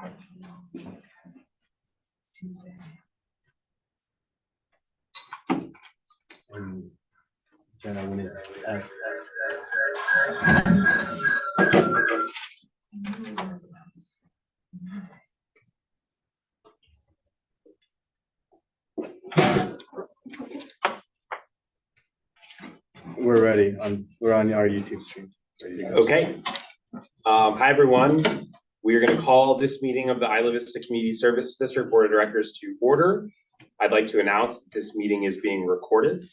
And then I wanted to ask. We're ready. We're on our YouTube stream. Okay. Hi, everyone. We are going to call this meeting of the Isla Vista Community Service District Board of Directors to order. I'd like to announce that this meeting is being recorded.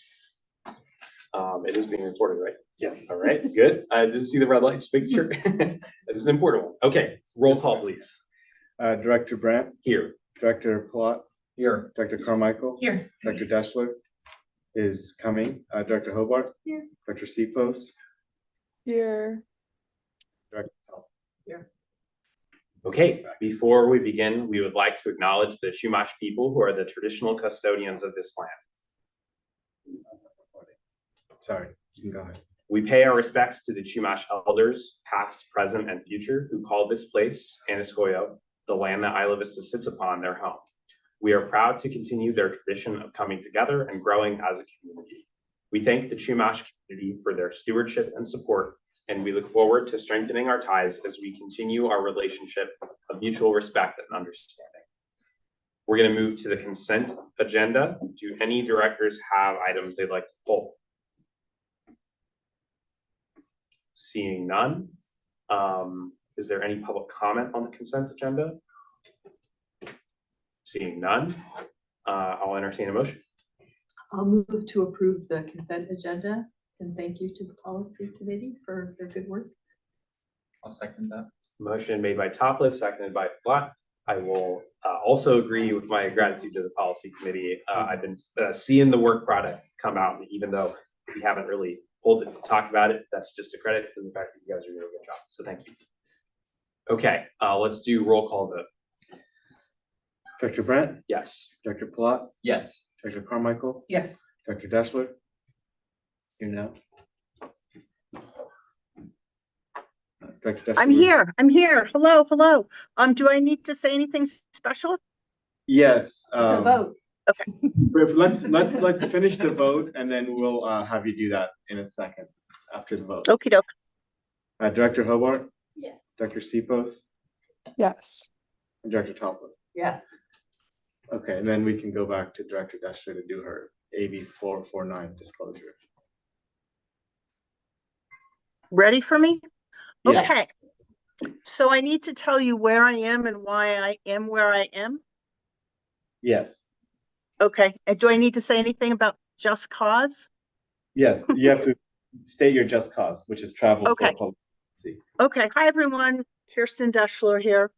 It is being recorded, right? Yes. All right, good. I didn't see the red light, just making sure. This is an important one. Okay, roll call, please. Director Brandt. Here. Director Plott. Here. Dr. Carmichael. Here. Dr. Deschler is coming. Director Hobart. Here. Dr. Sipos. Here. Director Tal. Here. Okay, before we begin, we would like to acknowledge the Chumash people who are the traditional custodians of this land. Sorry, you can go ahead. We pay our respects to the Chumash elders, past, present, and future, who call this place, Anaskoyo, the land that Isla Vista sits upon, their home. We are proud to continue their tradition of coming together and growing as a community. We thank the Chumash community for their stewardship and support, and we look forward to strengthening our ties as we continue our relationship of mutual respect and understanding. We're going to move to the consent agenda. Do any directors have items they'd like to pull? Seeing none. Is there any public comment on the consent agenda? Seeing none, I'll entertain a motion. I'll move to approve the consent agenda and thank you to the policy committee for their good work. I'll second that. Motion made by Topliff, seconded by Flat. I will also agree with my gratitude to the policy committee. I've been seeing the work product come out, even though we haven't really pulled it to talk about it. That's just a credit to the fact that you guys are doing a good job. So thank you. Okay, let's do roll call vote. Dr. Brandt. Yes. Dr. Plott. Yes. Dr. Carmichael. Yes. Dr. Deschler. Here now. Dr. Deschler. I'm here. I'm here. Hello, hello. Do I need to say anything special? Yes. The vote. But let's finish the vote and then we'll have you do that in a second after the vote. Okie doke. Director Hobart. Yes. Dr. Sipos. Yes. And Director Topliff. Yes. Okay, and then we can go back to Director Deschler to do her AB 449 disclosure. Ready for me? Yeah. Okay. So I need to tell you where I am and why I am where I am. Yes. Okay. And do I need to say anything about just cause? Yes, you have to state your just cause, which is travel. Okay. For public policy. Okay. Hi, everyone. Kirsten Deschler here.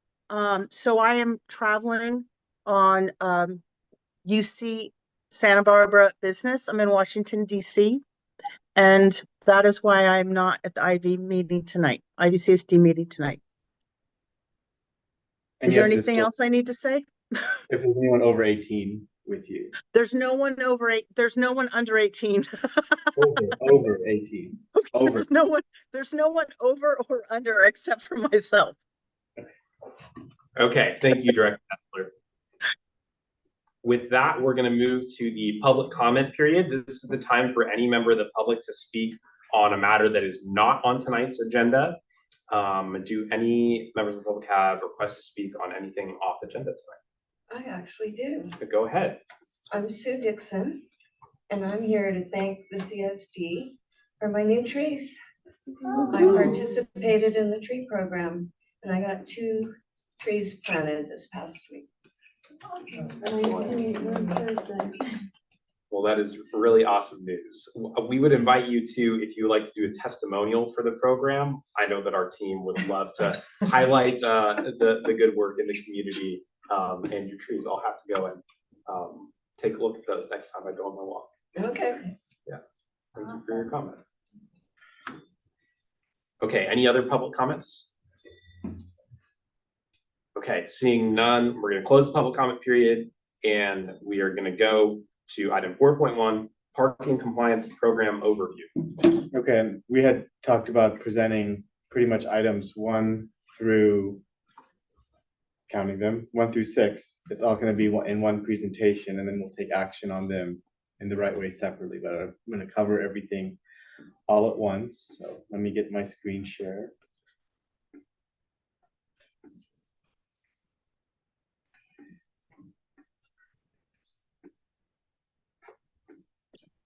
So I am traveling on UC Santa Barbara business. I'm in Washington, D.C. And that is why I'm not at the IVCSD meeting tonight. And Is you there have to anything else I need to say? If there's anyone over 18 with you. There's no one there's no one under 18. Over 18. Over. There's no one over or under except for myself. Okay, thank you, Director Deschler. With that, we're going to move to the public comment period. This is the time for any member of the public to speak on a matter that is not on tonight's agenda. Do any members of the public have requests to speak on anything off agenda tonight? I actually do. Go ahead. I'm Sue Dixon, and I'm here to thank the CSD for my new trees. I participated in the tree program, and I got 2 trees planted this past week. Well, that is really awesome news. We would invite you to, if you would like to do a testimonial for the program. I know that our team would love to highlight the good work in the community and your trees. I'll have to go and take a look at those next time I go on my walk. Okay. Yeah, thank you for your comment. Okay, any other public comments? Okay, seeing none, we're going to close the public comment period and we are going to go to item 4.1, parking compliance program overview. Okay, and we had talked about presenting pretty much items 1 through counting them, 1 through 6. It's all gonna be in one presentation, and then we'll take action on them in the right way separately, but I'm gonna cover everything all at once. So let me get my screen share.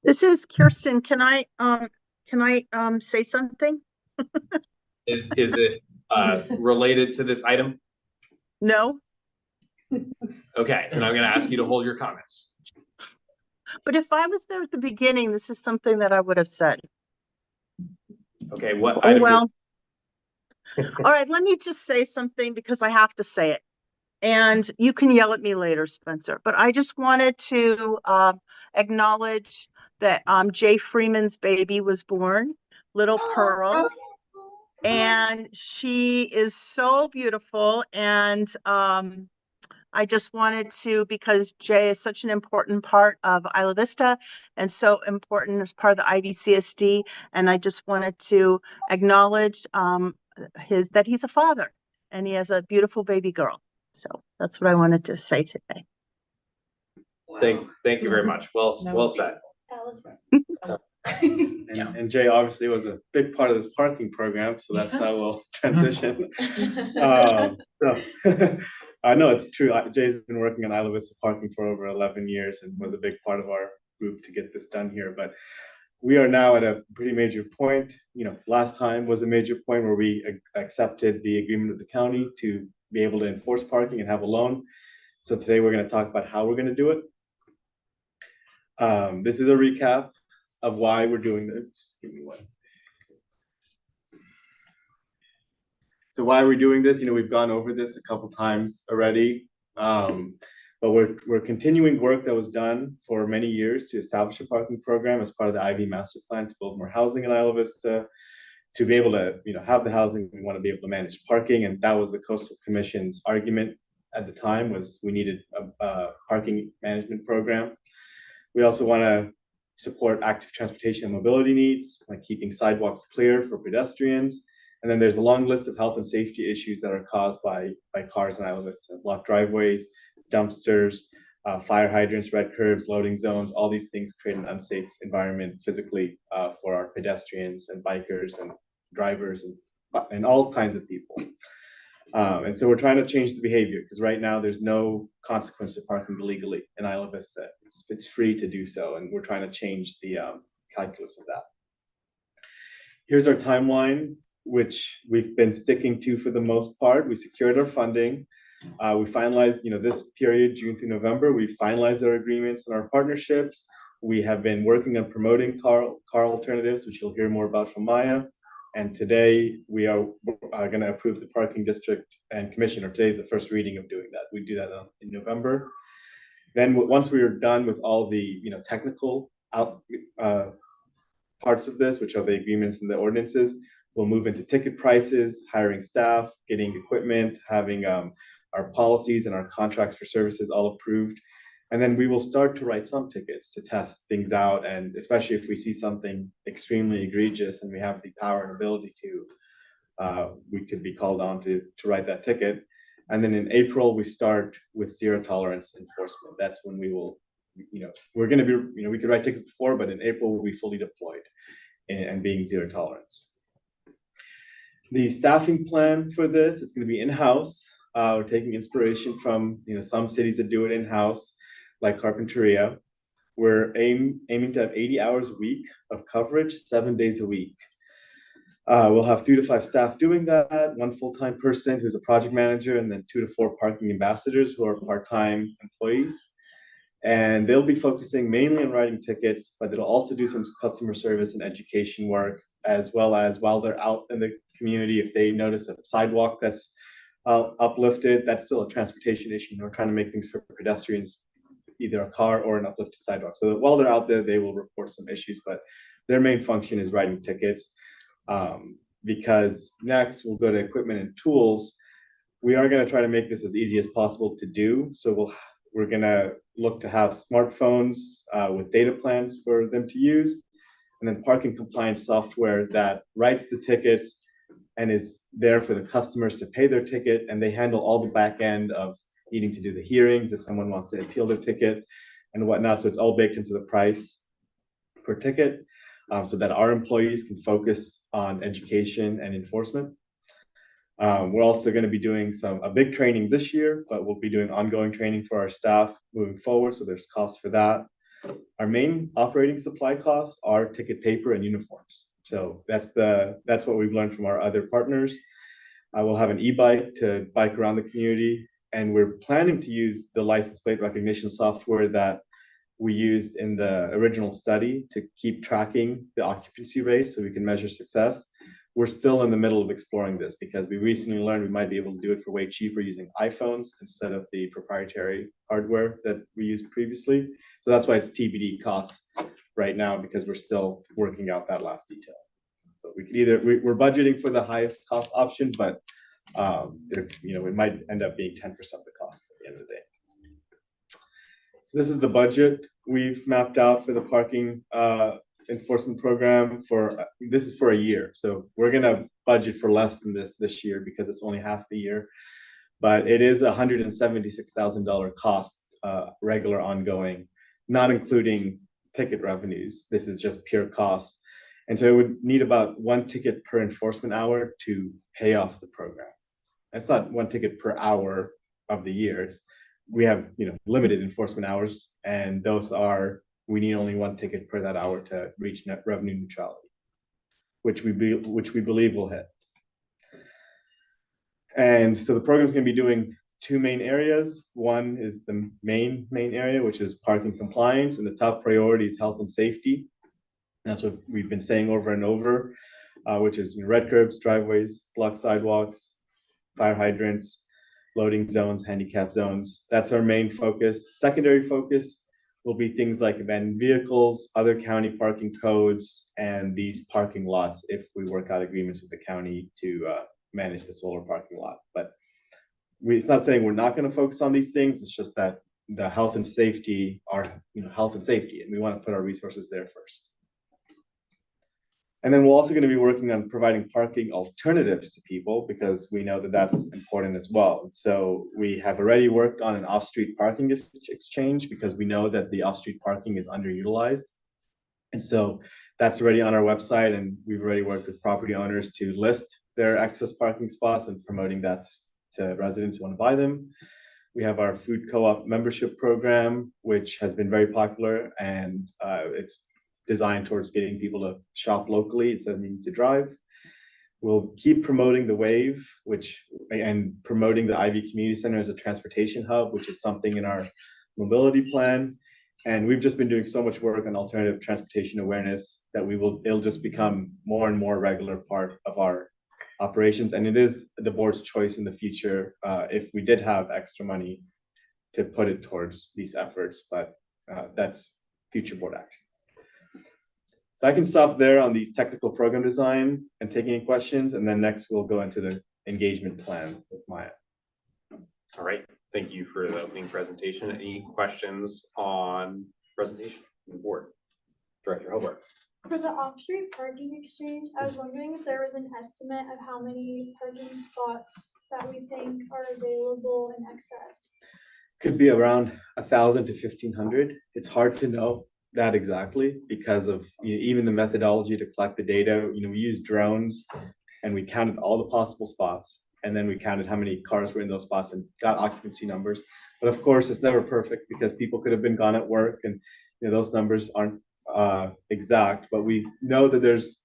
This is Kirsten. Can I say something? Is it related to this item? No, Okay, then I'm gonna ask you to hold your comments. but if I was there at the beginning, this is something that I would have said. Okay, what Oh, item? well. All right, let me just say something because I have to say it. And you can yell at me later, Spencer, but I just wanted to acknowledge that Jay Freeman's baby was born, little Pearl. And she is so beautiful. And I just wanted to, because Jay is such an important part of Isla Vista and so important as part of the IVCSD. And I just wanted to acknowledge that he's a father and he has a beautiful baby girl. So that's what I wanted to say today. Thank you very much. Well said. That was right. And Jay obviously was a big part of this parking program, so that's how we'll transition. So I know it's true. Jay's been working on Isla Vista parking for over 11 years and was a big part of our group to get this done here. But we are now at a pretty major point. Last time was a major point where we accepted the agreement with the county to be able to enforce parking and have a loan. So today we're going to talk about how we're going to do it. This is a recap of why we're doing this. Just give me one. So why we're doing this, we've gone over this a couple times already, but we're continuing work that was done for many years to establish a parking program as part of the IV master plan to build more housing in Isla Vista, to be able to have the housing. We want to be able to manage parking, and that was the Coastal Commission's argument at the time, was we needed a parking management program. We also want to support active transportation and mobility needs, like keeping sidewalks clear for pedestrians. And then there's a long list of health and safety issues that are caused by cars in Isla Vista: blocked driveways, dumpsters, fire hydrants, red curbs, loading zones. All these things create an unsafe environment physically for our pedestrians and bikers and drivers and all kinds of people. And so we're trying to change the behavior, because right now there's no consequence to parking illegally in Isla Vista. It's free to do so, and we're trying to change the calculus of that. Here's our timeline, which we've been sticking to for the most part. We secured our funding. We finalized, this period, June through November, we finalized our agreements and our partnerships. We have been working on promoting car alternatives, which you'll hear more about from Maya. And today we are going to approve the parking district and commission, or today's the first reading of doing that. We do that in November. Then once we are done with all the technical parts of this, which are the agreements and the ordinances, we'll move into ticket prices, hiring staff, getting equipment, having our policies and our contracts for services all approved. And then we will start to write some tickets to test things out. And especially if we see something extremely egregious and we have the power and ability to, we could be called on to write that ticket. And then in April, we start with zero tolerance enforcement. That's when we will, we're going to be, we could write tickets before, but in April, we'll be fully deployed and being zero tolerance. The staffing plan for this, it's going to be in-house. We're taking inspiration from some cities that do it in-house, like Carpinteria. We're aiming to have 80 hours a week of coverage, 7 days a week. We'll have 3 to 5 staff doing that, 1 full-time person who's a project manager, and then 2 to 4 parking ambassadors who are part-time employees. And they'll be focusing mainly on writing tickets, but they'll also do some customer service and education work, as well as while they're out in the community, if they notice a sidewalk that's uplifted, that's still a transportation issue. We're trying to make things for pedestrians, either a car or an uplifted sidewalk. So that while they're out there, they will report some issues, but their main function is writing tickets. Because next we'll go to equipment and tools. We are going to try to make this as easy as possible to do. So we're going to look to have smartphones with data plans for them to use, and then parking compliance software that writes the tickets, and is there for the customers to pay their ticket, and they handle all the back end of needing to do the hearings if someone wants to appeal their ticket and whatnot. So it's all baked into the price per ticket, so that our employees can focus on education and enforcement. We're also going to be doing a big training this year, but we'll be doing ongoing training for our staff moving forward. So there's costs for that. Our main operating supply costs are ticket paper and uniforms. So that's what we've learned from our other partners. I will have an e-bike to bike around the community, and we're planning to use the license plate recognition software that we used in the original study to keep tracking the occupancy rate so we can measure success. We're still in the middle of exploring this because we recently learned we might be able to do it for way cheaper using iPhones instead of the proprietary hardware that we used previously. So that's why it's TBD costs right now, because we're still working out that last detail. So we could we're budgeting for the highest cost option, but it might end up being 10% of the cost at the end of the day. So this is the budget we've mapped out for the parking enforcement program this is for a year. So we're going to budget for less than this year because it's only half the year, but it is $176,000 cost, regular ongoing, not including ticket revenues. This is just pure costs. And so it would need about 1 ticket per enforcement hour to pay off the program. It's not 1 ticket per hour of the year. We have limited enforcement hours, and we need only 1 ticket per that hour to reach net revenue neutrality, which we believe will hit. And so the program is going to be doing 2 main areas. One is the main area, which is parking compliance, and the top priority is health and safety. That's what we've been saying over and over, which is red curbs, driveways, blocked sidewalks, fire hydrants, loading zones, handicap zones. That's our main focus. Secondary focus will be things like abandoned vehicles, other county parking codes, and these parking lots if we work out agreements with the county to manage the solar parking lot. But it's not saying we're not going to focus on these things. It's just that the health and safety are health and safety, and we want to put our resources there first. And then we're also going to be working on providing parking alternatives to people because we know that that's important as well. So we have already worked on an off-street parking exchange because we know that the off-street parking is underutilized. And so that's already on our website, and we've already worked with property owners to list their excess parking spots and promoting that to residents who want to buy them. We have our food co-op membership program, which has been very popular, and it's designed towards getting people to shop locally instead of needing to drive. We'll keep promoting the WAVE, and promoting the Ivy Community Center as a transportation hub, which is something in our mobility plan. And we've just been doing so much work on alternative transportation awareness that it'll just become more and more regular part of our operations. And it is the board's choice in the future if we did have extra money to put it towards these efforts, but that's future board action. So I can stop there on these technical program design and take any questions, and then next we'll go into the engagement plan with Maya. All right, thank you for the opening presentation. Any questions on presentation from the board? Director Hobart. For the off-street parking exchange, I was wondering if there was an estimate of how many parking spots that we think are available in excess. Could be around 1,000 to 1,500. It's hard to know that exactly because of even the methodology to collect the data. We used drones and we counted all the possible spots, and then we counted how many cars were in those spots and got occupancy numbers. But of course, it's never perfect because people could have been gone at work, and those numbers aren't exact. But we know that there's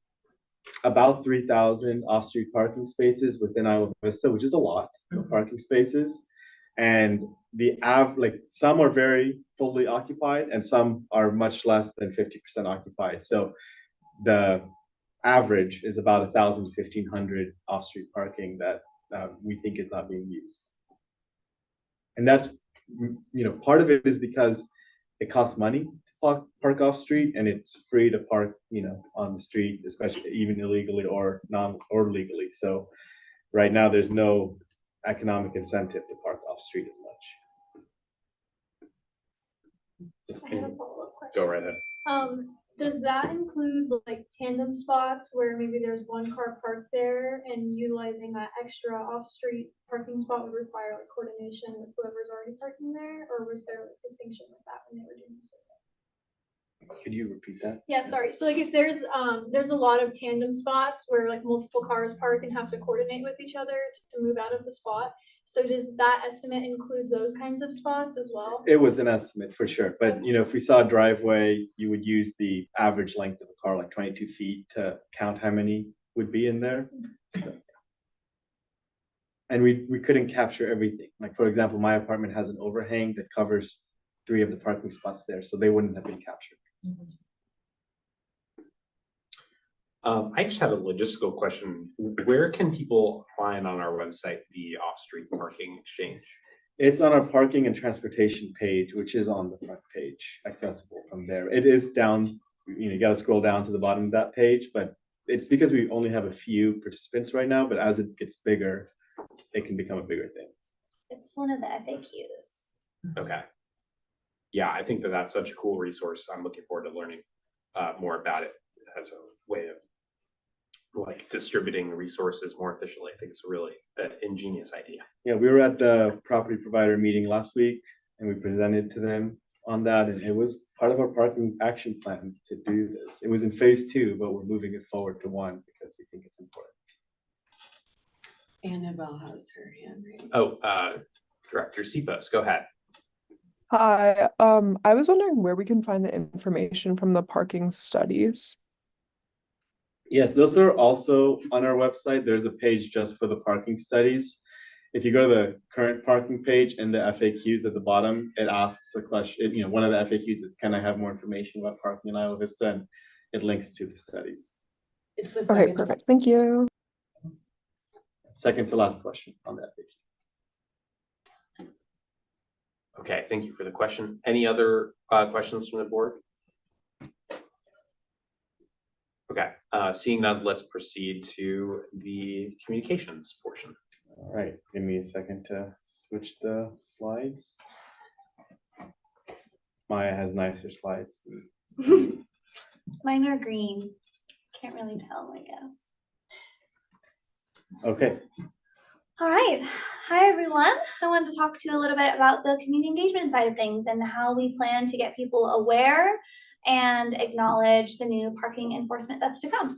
about 3,000 off-street parking spaces within Isla Vista, which is a lot of parking spaces. And some are very fully occupied and some are much less than 50% occupied. So the average is about 1,000 to 1,500 off-street parking that we think is not being used. And that's, part of it is because it costs money to park off street, and it's free to park, on the street, especially even illegally or legally. So right now there's no economic incentive to park off street as much. I have a follow-up question. Go right ahead. does that include like tandem spots where maybe there's one car parked there and utilizing that extra off-street parking spot would require like coordination with whoever's already parking there? Or was there a distinction with that when they were doing the survey? Could you repeat that? Yeah, sorry. So like if there's a lot of tandem spots where like multiple cars park and have to coordinate with each other to move out of the spot. So does that estimate include those kinds of spots as well? It was an estimate for sure, but you know, if we saw a driveway, you would use the average length of a car, like 22 feet, to count how many would be in there. So. And we couldn't capture everything. Like, for example, my apartment has an overhang that covers 3 of the parking spots there, so they wouldn't have been captured. I just have a logistical question. Where can people find on our website the off-street parking exchange? It's on our parking and transportation page, which is on the front page, accessible from there. It is down, you got to scroll down to the bottom of that page, but it's because we only have a few participants right now, but as it gets bigger, it can become a bigger thing. It's one of the FAQs. Okay. Yeah, I think that that's such a cool resource. I'm looking forward to learning more about it as a way of like distributing resources more efficiently. I think it's a really ingenious idea. Yeah, we were at the property provider meeting last week and we presented to them on that, and it was part of our parking action plan to do this. It was in phase 2, but we're moving it forward to 1 because we think it's important. Annabelle has her hand raised. Oh, Director Sipos, go ahead. Hi, I was wondering where we can find the information from the parking studies. Yes, those are also on our website. There's a page just for the parking studies. If you go to the current parking page and the FAQs at the bottom, it asks a question. One of the FAQs is, can I have more information about parking in Isla Vista? And it links to the studies. It's the Okay, second. perfect. Thank you. Second to last question on the FAQ. Okay, thank you for the question. Any other questions from the board? Okay, seeing none, let's proceed to the communications portion. All right, give me a second to switch the slides. Maya has nicer slides. Mine are green. Can't really tell, I guess. Okay. All right. Hi, everyone. I wanted to talk to you a little bit about the community engagement side of things and how we plan to get people aware and acknowledge the new parking enforcement that's to come.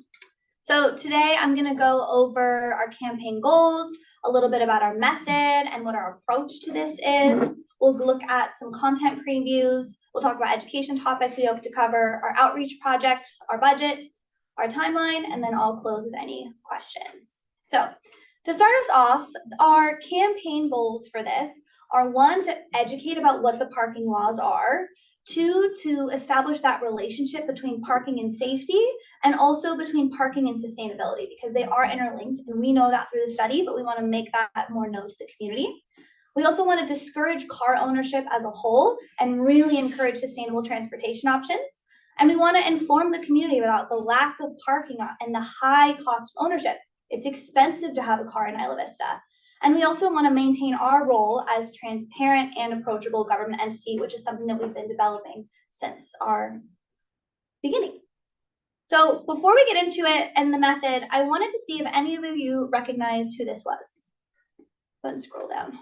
So today I'm going to go over our campaign goals, a little bit about our method and what our approach to this is. We'll look at some content previews. We'll talk about education topics we hope to cover, our outreach projects, our budget, our timeline, and then I'll close with any questions. So to start us off, our campaign goals for this are 1, to educate about what the parking laws are, 2, to establish that relationship between parking and safety, and also between parking and sustainability, because they are interlinked, and we know that through the study, but we want to make that more known to the community. We also want to discourage car ownership as a whole and really encourage sustainable transportation options. And we want to inform the community about the lack of parking and the high cost of ownership. It's expensive to have a car in Isla Vista. And we also want to maintain our role as transparent and approachable government entity, which is something that we've been developing since our beginning. So before we get into it and the method, I wanted to see if any of you recognized who this was. Let's scroll down.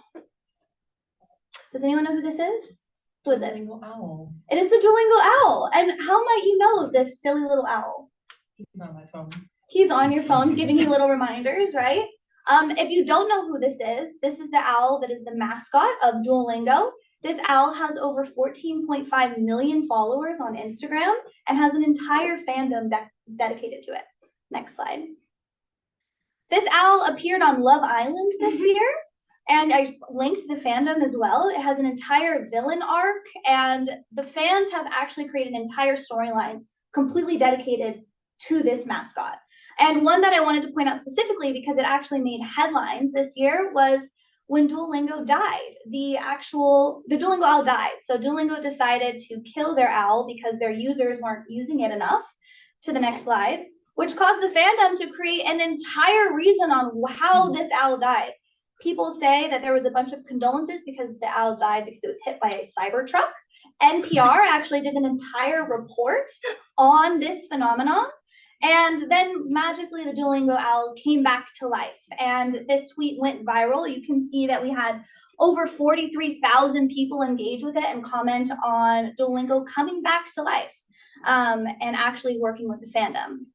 Does anyone know who this is? Who is it? Duolingo owl. It is the Duolingo owl. And how might you know this silly little owl? He's on my phone. He's on your phone giving you little reminders, right? If you don't know who this is the owl that is the mascot of Duolingo. This owl has over 14.5 million followers on Instagram and has an entire fandom dedicated to it. Next slide. This owl appeared on Love Island this year, and I linked the fandom as well. It has an entire villain arc, and the fans have actually created entire storylines completely dedicated to this mascot. And one that I wanted to point out specifically because it actually made headlines this year was when Duolingo died. The Duolingo owl died. So Duolingo decided to kill their owl because their users weren't using it enough. To the next slide, which caused the fandom to create an entire reason on how this owl died. people say that there was a bunch of condolences because the owl died because it was hit by a cyber truck. NPR actually did an entire report on this phenomenon. And then magically the Duolingo owl came back to life. And this tweet went viral. You can see that we had over 43,000 people engage with it and comment on Duolingo coming back to life, and actually working with the fandom.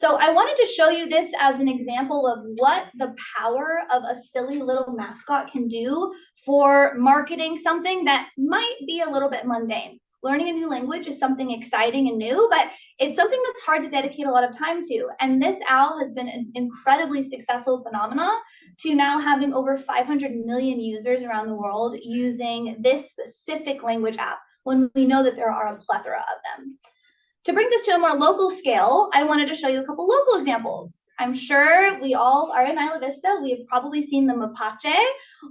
So I wanted to show you this as an example of what the power of a silly little mascot can do for marketing something that might be a little bit mundane. Learning a new language is something exciting and new, but it's something that's hard to dedicate a lot of time to. And this owl has been an incredibly successful phenomenon to now having over 500 million users around the world using this specific language app when we know that there are a plethora of them. To bring this to a more local scale, I wanted to show you a couple local examples. I'm sure we all are in Isla Vista. We have probably seen the mapache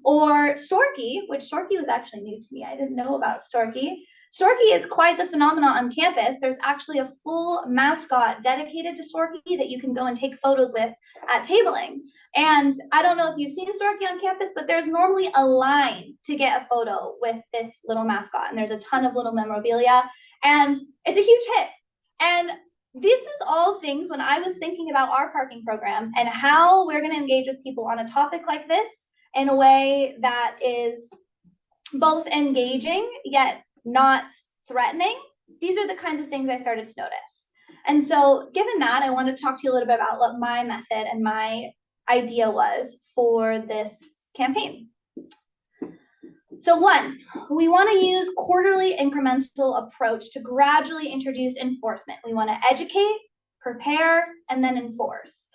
or Storky, which Storky was actually new to me. I didn't know about Storky. Storky is quite the phenomenon on campus. There's actually a full mascot dedicated to Storky that you can go and take photos with at tabling. And I don't know if you've seen Storky on campus, but there's normally a line to get a photo with this little mascot. And there's a ton of little memorabilia. And it's a huge hit. And this is all things when I was thinking about our parking program and how we're going to engage with people on a topic like this in a way that is both engaging yet not threatening. These are the kinds of things I started to notice. And so given that, I want to talk to you a little bit about what my method and my idea was for this campaign. So one, we want to use quarterly incremental approach to gradually introduce enforcement. We want to educate, prepare, and then enforce.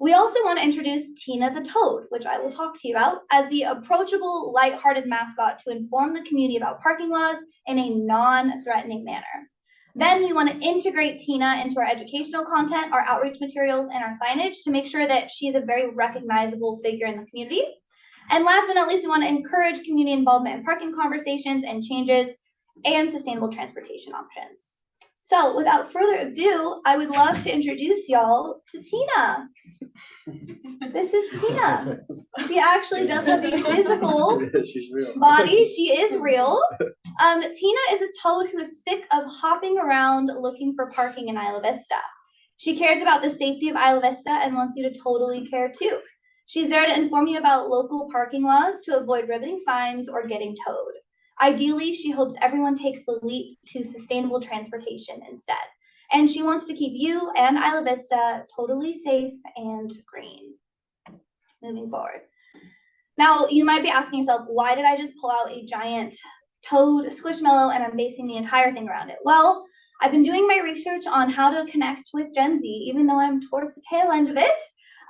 We also want to introduce Tina the Toad, which I will talk to you about, as the approachable, lighthearted mascot to inform the community about parking laws in a non-threatening manner. Then we want to integrate Tina into our educational content, our outreach materials, and our signage to make sure that she's a very recognizable figure in the community. And last but not least, we want to encourage community involvement in parking conversations and changes and sustainable transportation options. So without further ado, I would love to introduce y'all to Tina. This is Tina. She actually does have a physical body. She is real. Tina is a toad who is sick of hopping around looking for parking in Isla Vista. She cares about the safety of Isla Vista and wants you to totally care too. She's there to inform you about local parking laws to avoid riveting fines or getting towed. Ideally, she hopes everyone takes the leap to sustainable transportation instead. And she wants to keep you and Isla Vista totally safe and green. Moving forward. Now, you might be asking yourself, why did I just pull out a giant toad squishmallow and I'm basing the entire thing around it? Well, I've been doing my research on how to connect with Gen Z, even though I'm towards the tail end of it.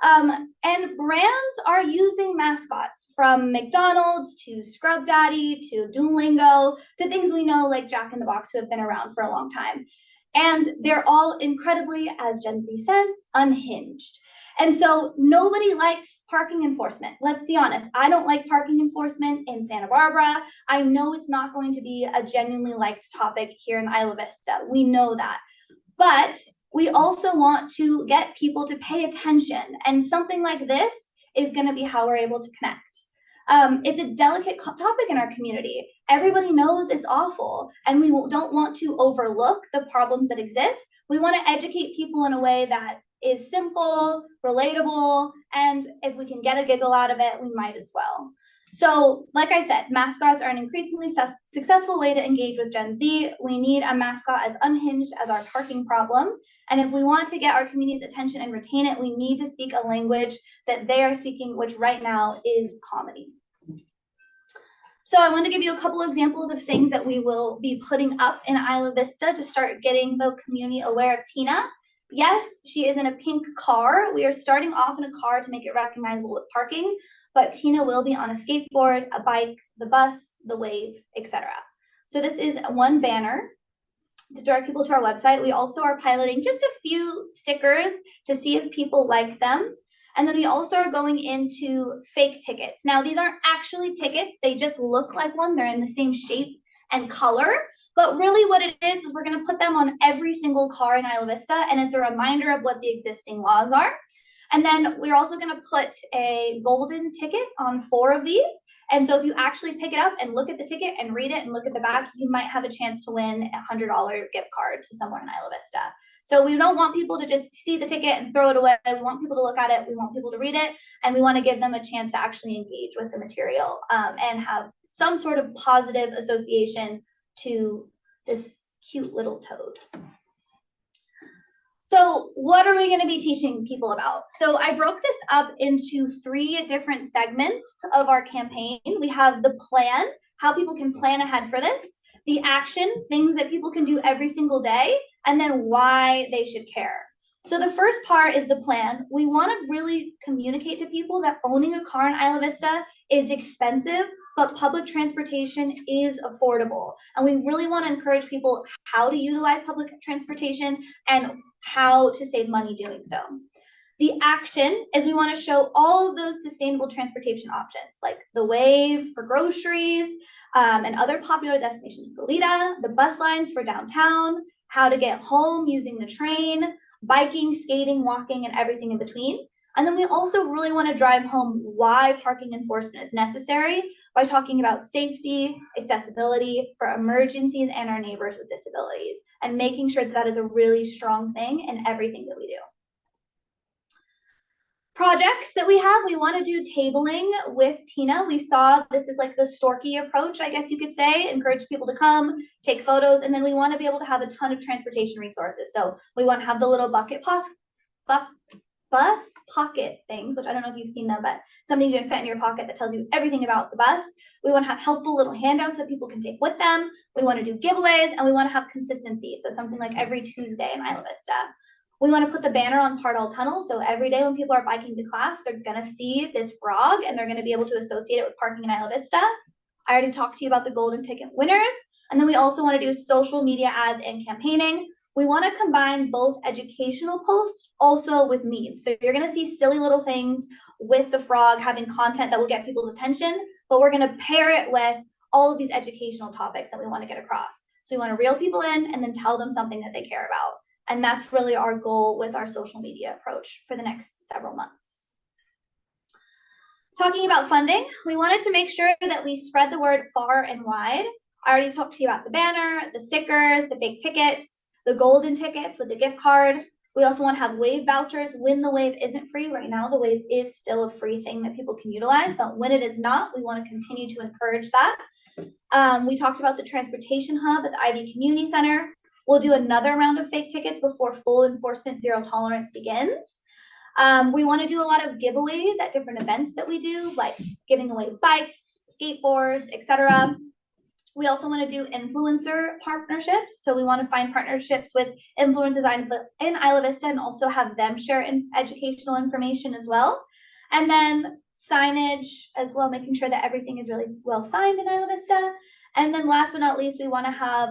And brands are using mascots from McDonald's to Scrub Daddy to Duolingo to things we know like Jack in the Box who have been around for a long time. And they're all incredibly, as Gen Z says, unhinged. And so nobody likes parking enforcement. Let's be honest. I don't like parking enforcement in Santa Barbara. I know it's not going to be a genuinely liked topic here in Isla Vista. We know that. But we also want to get people to pay attention. And something like this is going to be how we're able to connect. It's a delicate topic in our community. Everybody knows it's awful, and we don't want to overlook the problems that exist. We want to educate people in a way that is simple, relatable, and if we can get a giggle out of it, we might as well. So, like I said, mascots are an increasingly successful way to engage with Gen Z. We need a mascot as unhinged as our parking problem. And if we want to get our community's attention and retain it, we need to speak a language that they are speaking, which right now is comedy. So I want to give you a couple examples of things that we will be putting up in Isla Vista to start getting the community aware of Tina. Yes, she is in a pink car. We are starting off in a car to make it recognizable with parking, but Tina will be on a skateboard, a bike, the bus, the wave, etc. So this is one banner to direct people to our website. We also are piloting just a few stickers to see if people like them. And then we also are going into fake tickets. Now, these aren't actually tickets. They just look like one. They're in the same shape and color. But really what it is we're going to put them on every single car in Isla Vista. And it's a reminder of what the existing laws are. And then we're also going to put a golden ticket on 4 of these. And so if you actually pick it up and look at the ticket and read it and look at the back, you might have a chance to win a $100 gift card to somewhere in Isla Vista. So we don't want people to just see the ticket and throw it away. We want people to look at it. We want people to read it. And we want to give them a chance to actually engage with the material and have some sort of positive association to this cute little toad. So what are we going to be teaching people about? So I broke this up into 3 different segments of our campaign. We have the plan, how people can plan ahead for this, the action, things that people can do every single day, and then why they should care. So the first part is the plan. We want to really communicate to people that owning a car in Isla Vista is expensive, but public transportation is affordable. And we really want to encourage people how to utilize public transportation and how to save money doing so. The action is we want to show all of those sustainable transportation options, like the Wave for groceries and other popular destinations, Goleta, the bus lines for downtown, how to get home using the train, biking, skating, walking, and everything in between. And then we also really want to drive home why parking enforcement is necessary by talking about safety, accessibility for emergencies and our neighbors with disabilities, and making sure that that is a really strong thing in everything that we do. Projects that we have, we want to do tabling with Tina. We saw this is like the Storky approach, I guess you could say, encourage people to come, take photos, and then we want to be able to have a ton of transportation resources. So we want to have the little bus pocket things, which I don't know if you've seen them, but something you can fit in your pocket that tells you everything about the bus. We want to have helpful little handouts that people can take with them. We want to do giveaways, and we want to have consistency. So something like every Tuesday in Isla Vista. We want to put the banner on Pardall Tunnel, so every day when people are biking to class, they're going to see this frog, and they're going to be able to associate it with parking in Isla Vista. I already talked to you about the golden ticket winners, and then we also want to do social media ads and campaigning. We want to combine both educational posts also with memes. So you're going to see silly little things with the frog having content that will get people's attention, but we're going to pair it with all of these educational topics that we want to get across. So we want to reel people in and then tell them something that they care about. And that's really our goal with our social media approach for the next several months. Talking about funding, we wanted to make sure that we spread the word far and wide. I already talked to you about the banner, the stickers, the fake tickets, the golden tickets with the gift card. We also want to have Wave vouchers when the Wave isn't free. Right now, the Wave is still a free thing that people can utilize, but when it is not, we want to continue to encourage that. We talked about the transportation hub at the Ivy Community Center. We'll do another round of fake tickets before full enforcement zero tolerance begins. We want to do a lot of giveaways at different events that we do, like giving away bikes, skateboards, etc. We also want to do influencer partnerships. So we want to find partnerships with influencers in Isla Vista and also have them share educational information as well. And then signage as well, making sure that everything is really well signed in Isla Vista. And then last but not least, we want to have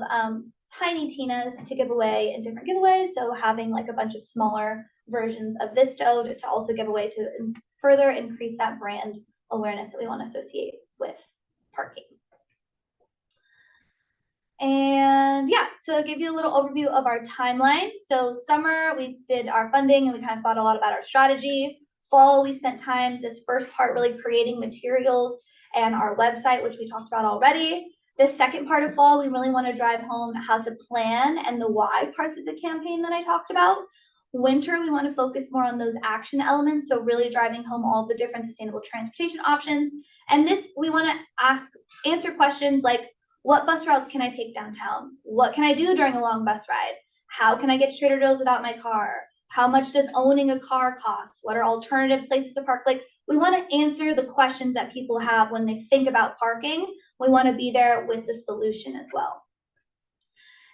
tiny Tinas to give away in different giveaways. So having like a bunch of smaller versions of this toad to also give away to further increase that brand awareness that we want to associate with parking. And yeah, to give you a little overview of our timeline. So summer, we did our funding and we kind of thought a lot about our strategy. Fall, we spent time, this first part, really creating materials and our website, which we talked about already. The second part of fall, we really want to drive home how to plan and the why parts of the campaign that I talked about. Winter, we want to focus more on those action elements. So really driving home all the different sustainable transportation options. And this, we want to answer questions like, what bus routes can I take downtown? What can I do during a long bus ride? How can I get to Trader Joe's without my car? How much does owning a car cost? What are alternative places to park? Like, we want to answer the questions that people have when they think about parking. We want to be there with the solution as well.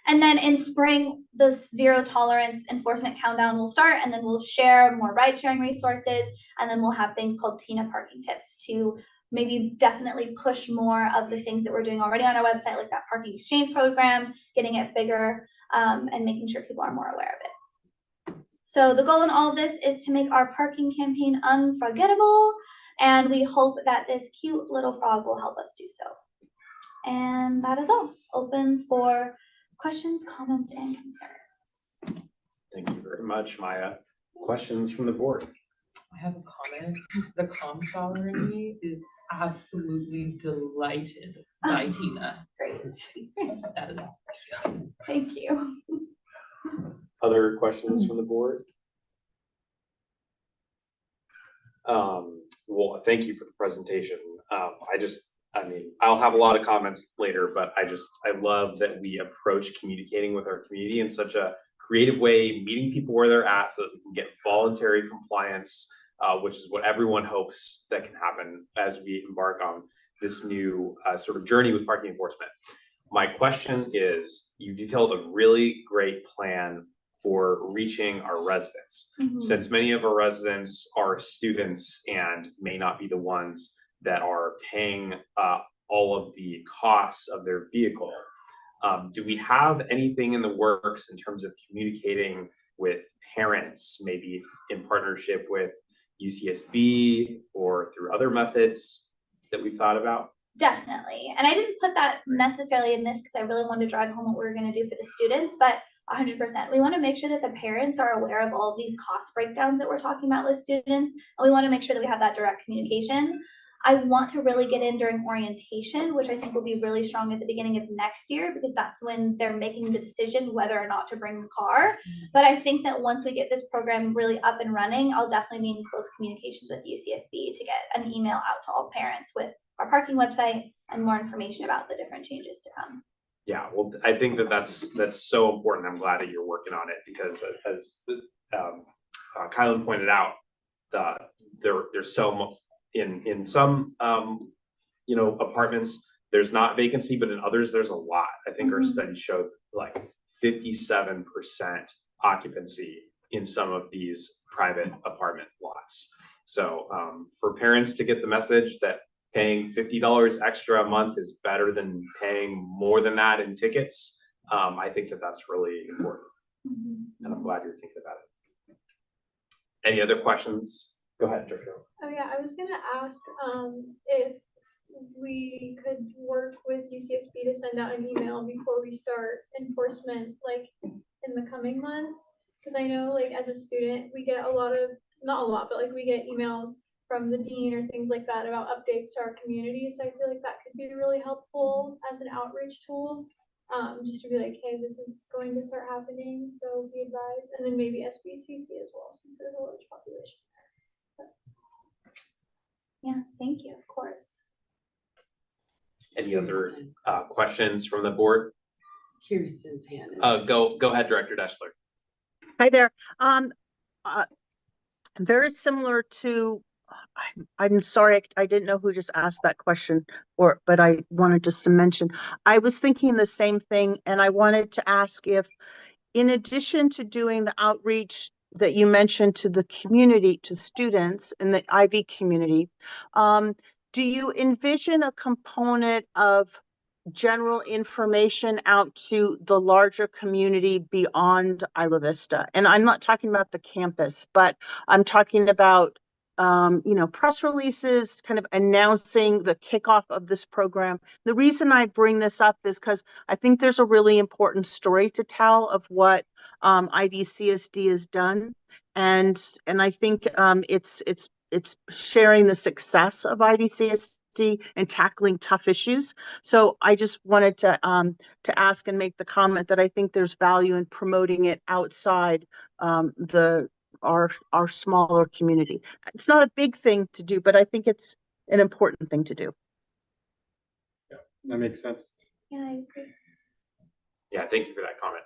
And then in spring, the zero tolerance enforcement countdown will start, and then we'll share more ride sharing resources, and then we'll have things called Tina parking tips to maybe definitely push more of the things that we're doing already on our website, like that parking exchange program, getting it bigger, and making sure people are more aware of it. So the goal in all of this is to make our parking campaign unforgettable, and we hope that this cute little frog will help us do so. And that is all. Open for questions, comments, and concerns. Thank you very much, Maya. Questions from the board? I have a comment. The comm scholar in me is absolutely delighted by Tina. Great. That is all. Thank you. Other questions from the board? Well, thank you for the presentation. I mean, I'll have a lot of comments later, but I love that we approach communicating with our community in such a creative way, meeting people where they're at so that we can get voluntary compliance, which is what everyone hopes that can happen as we embark on this new sort of journey with parking enforcement. My question is, you detailed a really great plan for reaching our residents. Since many of our residents are students and may not be the ones that are paying all of the costs of their vehicle, do we have anything in the works in terms of communicating with parents, maybe in partnership with UCSB or through other methods that we've thought about? Definitely. And I didn't put that necessarily in this because I really wanted to drive home what we were going to do for the students, but 100%. We want to make sure that the parents are aware of all of these cost breakdowns that we're talking about with students. And we want to make sure that we have that direct communication. I want to really get in during orientation, which I think will be really strong at the beginning of next year, because that's when they're making the decision whether or not to bring the car. But I think that once we get this program really up and running, I'll definitely be in close communications with UCSB to get an email out to all parents with our parking website and more information about the different changes to come. Yeah, well, I think that's so important. I'm glad that you're working on it because as Kylan pointed out, there's so much in some apartments there's not vacancy, but in others there's a lot. I think our study showed like 57% occupancy in some of these private apartment lots. So for parents to get the message that paying $50 extra a month is better than paying more than that in tickets, I think that's really important. And I'm glad you're thinking about it. Any other questions? Go ahead, Joshua. Oh yeah, I was gonna ask if we could work with UCSB to send out an email before we start enforcement, like in the coming months. Because I know, like as a student, we get not a lot, but like we get emails from the dean or things like that about updates to our community. So I feel like that could be really helpful as an outreach tool, just to be like, hey, this is going to start happening, so be advised. And then maybe SBCC as well, since there's a large population there. Yeah, thank you, of course. Any other questions from the board? Kirsten's hand is. Go ahead, Director Deschler. Hi there. Very similar to, I'm sorry, I didn't know who just asked that question, but I wanted just to mention, I was thinking the same thing, and I wanted to ask if, in addition to doing the outreach that you mentioned to the community, to students in the IV community, do you envision a component of general information out to the larger community beyond Isla Vista? And I'm not talking about the campus, but I'm talking about press releases kind of announcing the kickoff of this program. The reason I bring this up is because I think there's a really important story to tell of what IVCSD has done, and I think it's sharing the success of IVCSD and tackling tough issues. So I just wanted to ask and make the comment that I think there's value in promoting it outside our smaller community. It's not a big thing to do, but I think it's an important thing to do. Yeah, that makes sense. Yeah, I agree. Yeah, thank you for that comment.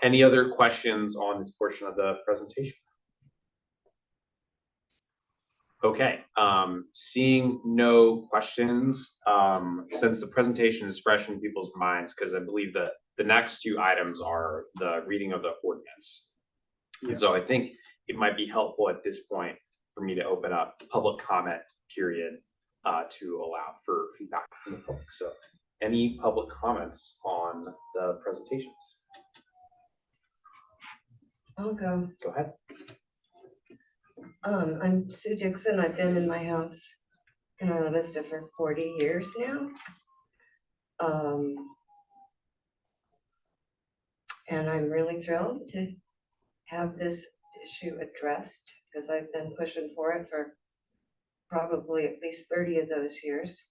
Any other questions on this portion of the presentation? Okay, seeing no questions, since the presentation is fresh in people's minds, because I believe that the next two items are the reading of the ordinance. Yeah. So I think it might be helpful at this point for me to open up the public comment period to allow for feedback from the public. So any public comments on the presentations? I'll go. Go ahead. I'm Sue Dixon. I've been in my house in Isla Vista for 40 years now. And I'm really thrilled to have this issue addressed because I've been pushing for it for probably at least 30 of those years.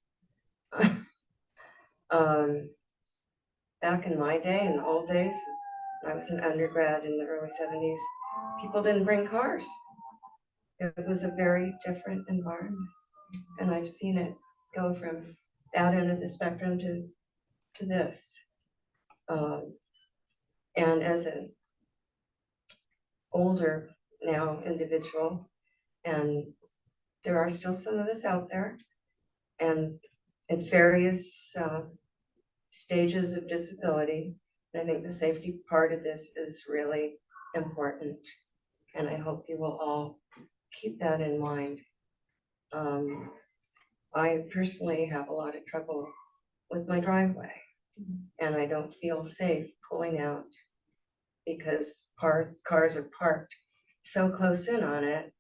Back in my day, in the old days, I was an undergrad in the early 70s, people didn't bring cars. It was a very different environment. And I've seen it go from that end of the spectrum to this. And as an older now individual, and there are still some of us out there, and at various stages of disability. And I think the safety part of this is really important. And I hope you will all keep that in mind. I personally have a lot of trouble with my driveway, and I don't feel safe pulling out because cars are parked so close in on it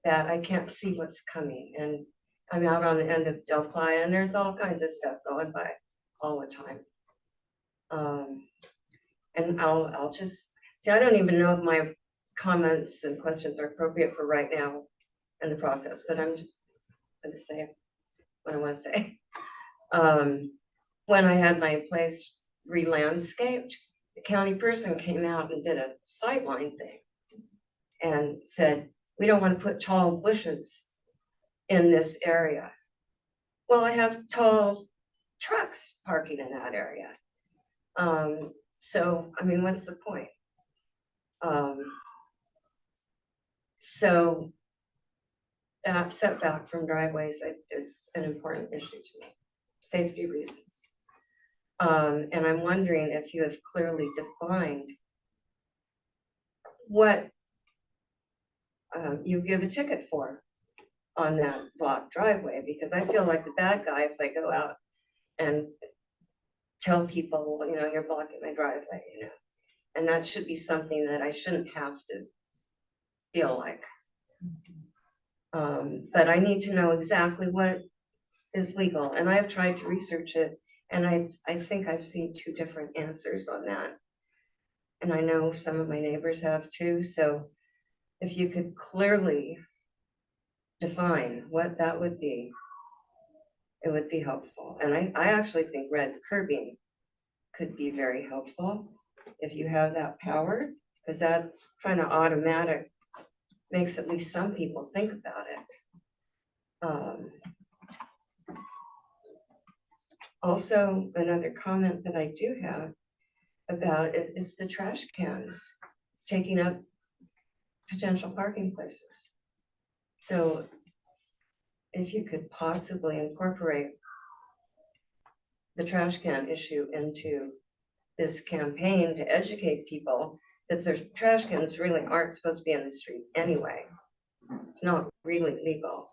that I can't see what's coming. And I'm out on the end of Delphi, and there's all kinds of stuff going by all the time. And I'll just see, I don't even know if my comments and questions are appropriate for right now in the process, but I'm just going to say what I want to say. When I had my place re-landscaped, the county person came out and did a sightline thing and said, we don't want to put tall bushes in this area. Well, I have tall trucks parking in that area. So, I mean, what's the point? So that setback from driveways is an important issue to me, safety reasons. And I'm wondering if you have clearly defined what you give a ticket for on that blocked driveway, because I feel like the bad guy if I go out and tell people, well, you know, you're blocking my driveway, you know, and that should be something that I shouldn't have to feel like. But I need to know exactly what is legal, and I've tried to research it, and I think I've seen two different answers on that. And I know some of my neighbors have too, so if you could clearly define what that would be, it would be helpful. And I actually think red curbing could be very helpful if you have that power, because that's kind of automatic, makes at least some people think about it. Also, another comment that I do have about is the trash cans taking up potential parking places. So if you could possibly incorporate the trash can issue into this campaign to educate people that their trash cans really aren't supposed to be in the street anyway. It's not really legal.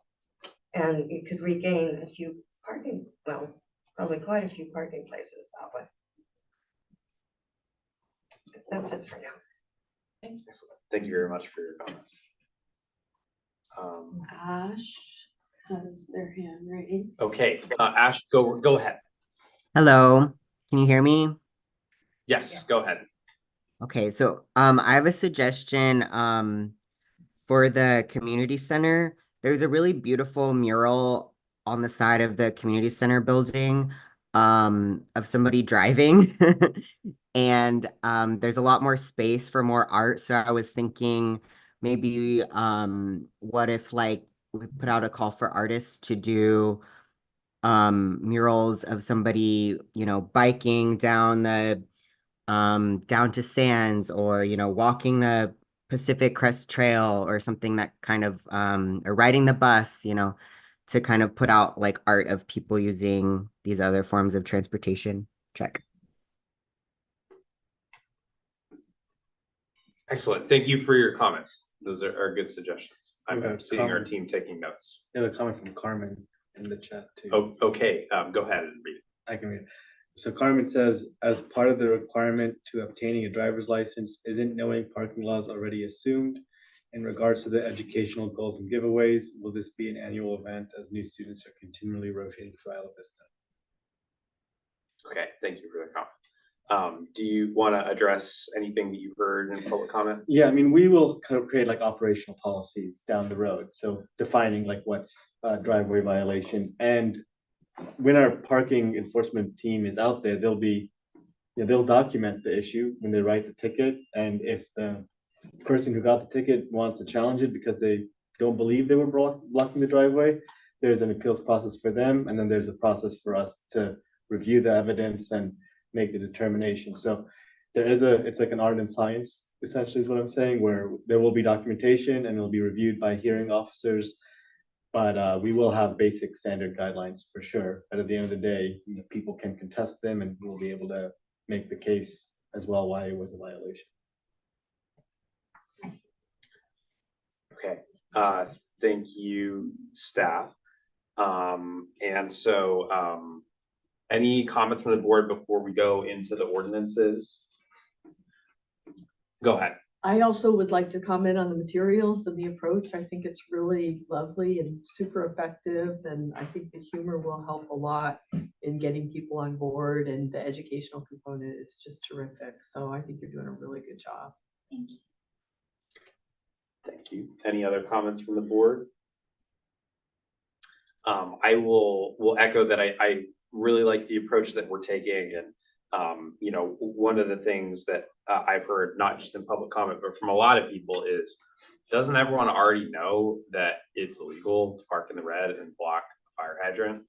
And you could regain a few parking, well, probably quite a few parking places that way. That's it for now. Excellent. Thank you very much for your comments. Ash has their hand raised. Okay, Ash, go ahead. Hello, can you hear me? Yes, go ahead. Okay, so I have a suggestion for the community center. There's a really beautiful mural on the side of the community center building of somebody driving. And there's a lot more space for more art. So I was thinking maybe what if like we put out a call for artists to do murals of somebody, you know, biking down the down to Sands, or you know, walking the Pacific Crest Trail or something that kind of or riding the bus, you know, to kind of put out like art of people using these other forms of transportation. Check. Excellent. Thank you for your comments. Those are good suggestions. I'm Okay, seeing our comment. team taking notes. We have a comment from Carmen in the chat too. Oh, okay, go ahead and read it. I can read it. So Carmen says, as part of the requirement to obtaining a driver's license, isn't knowing parking laws already assumed? In regards to the educational goals and giveaways, will this be an annual event as new students are continually rotating through Isla Vista? Okay, thank you for the comment. Do you want to address anything that you've heard in public comment? Yeah, I mean, we will kind of create like operational policies down the road. So defining like what's a driveway violation. And when our parking enforcement team is out there, they'll document the issue when they write the ticket. And if the person who got the ticket wants to challenge it because they don't believe they were blocking the driveway, there's an appeals process for them. And then there's a process for us to review the evidence and make the determination. So it's like an art and science, essentially is what I'm saying, where there will be documentation and it'll be reviewed by hearing officers. But we will have basic standard guidelines for sure. But at the end of the day, people can contest them and we'll be able to make the case as well why it was a violation. Okay, thank you, staff. Any comments from the board before we go into the ordinances? Go ahead. I also would like to comment on the materials and the approach. I think it's really lovely and super effective. And I think the humor will help a lot in getting people on board, and the educational component is just terrific. So I think you're doing a really good job. Thank you. Thank you. Any other comments from the board? I will echo that I really like the approach that we're taking. And one of the things that I've heard, not just in public comment, but from a lot of people is, doesn't everyone already know that it's illegal to park in the red and block a fire hydrant?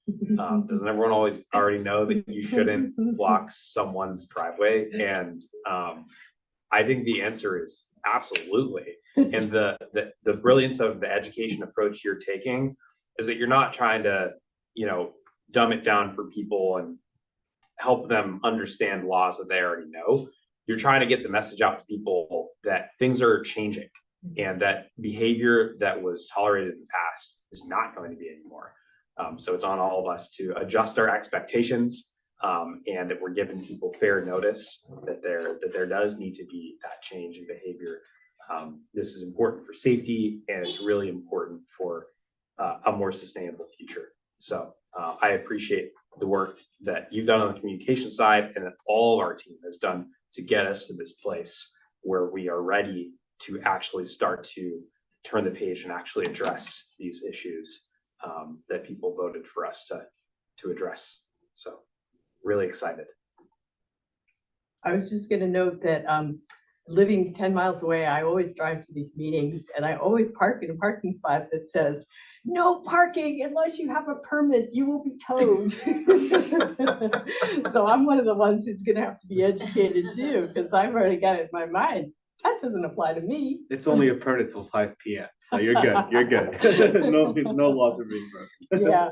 Doesn't everyone always already know that you shouldn't block someone's driveway? And I think the answer is absolutely. And the brilliance of the education approach you're taking is that you're not trying to, dumb it down for people and help them understand laws that they already know. You're trying to get the message out to people that things are changing and that behavior that was tolerated in the past is not going to be anymore. So it's on all of us to adjust our expectations, and that we're giving people fair notice that there does need to be that change in behavior. This is important for safety, and it's really important for a more sustainable future. So I appreciate the work that you've done on the communication side and that all of our team has done to get us to this place where we are ready to actually start to turn the page and actually address these issues that people voted for us to address. So really excited. I was just going to note that living 10 miles away, I always drive to these meetings, and I always park in a parking spot that says, "No parking unless you have a permit, you will be towed." So I'm one of the ones who's going to have to be educated too, because I've already got it in my mind. That doesn't apply to me. It's only a permit till 5 p.m. So you're good. You're good. No laws are being broken. Yeah.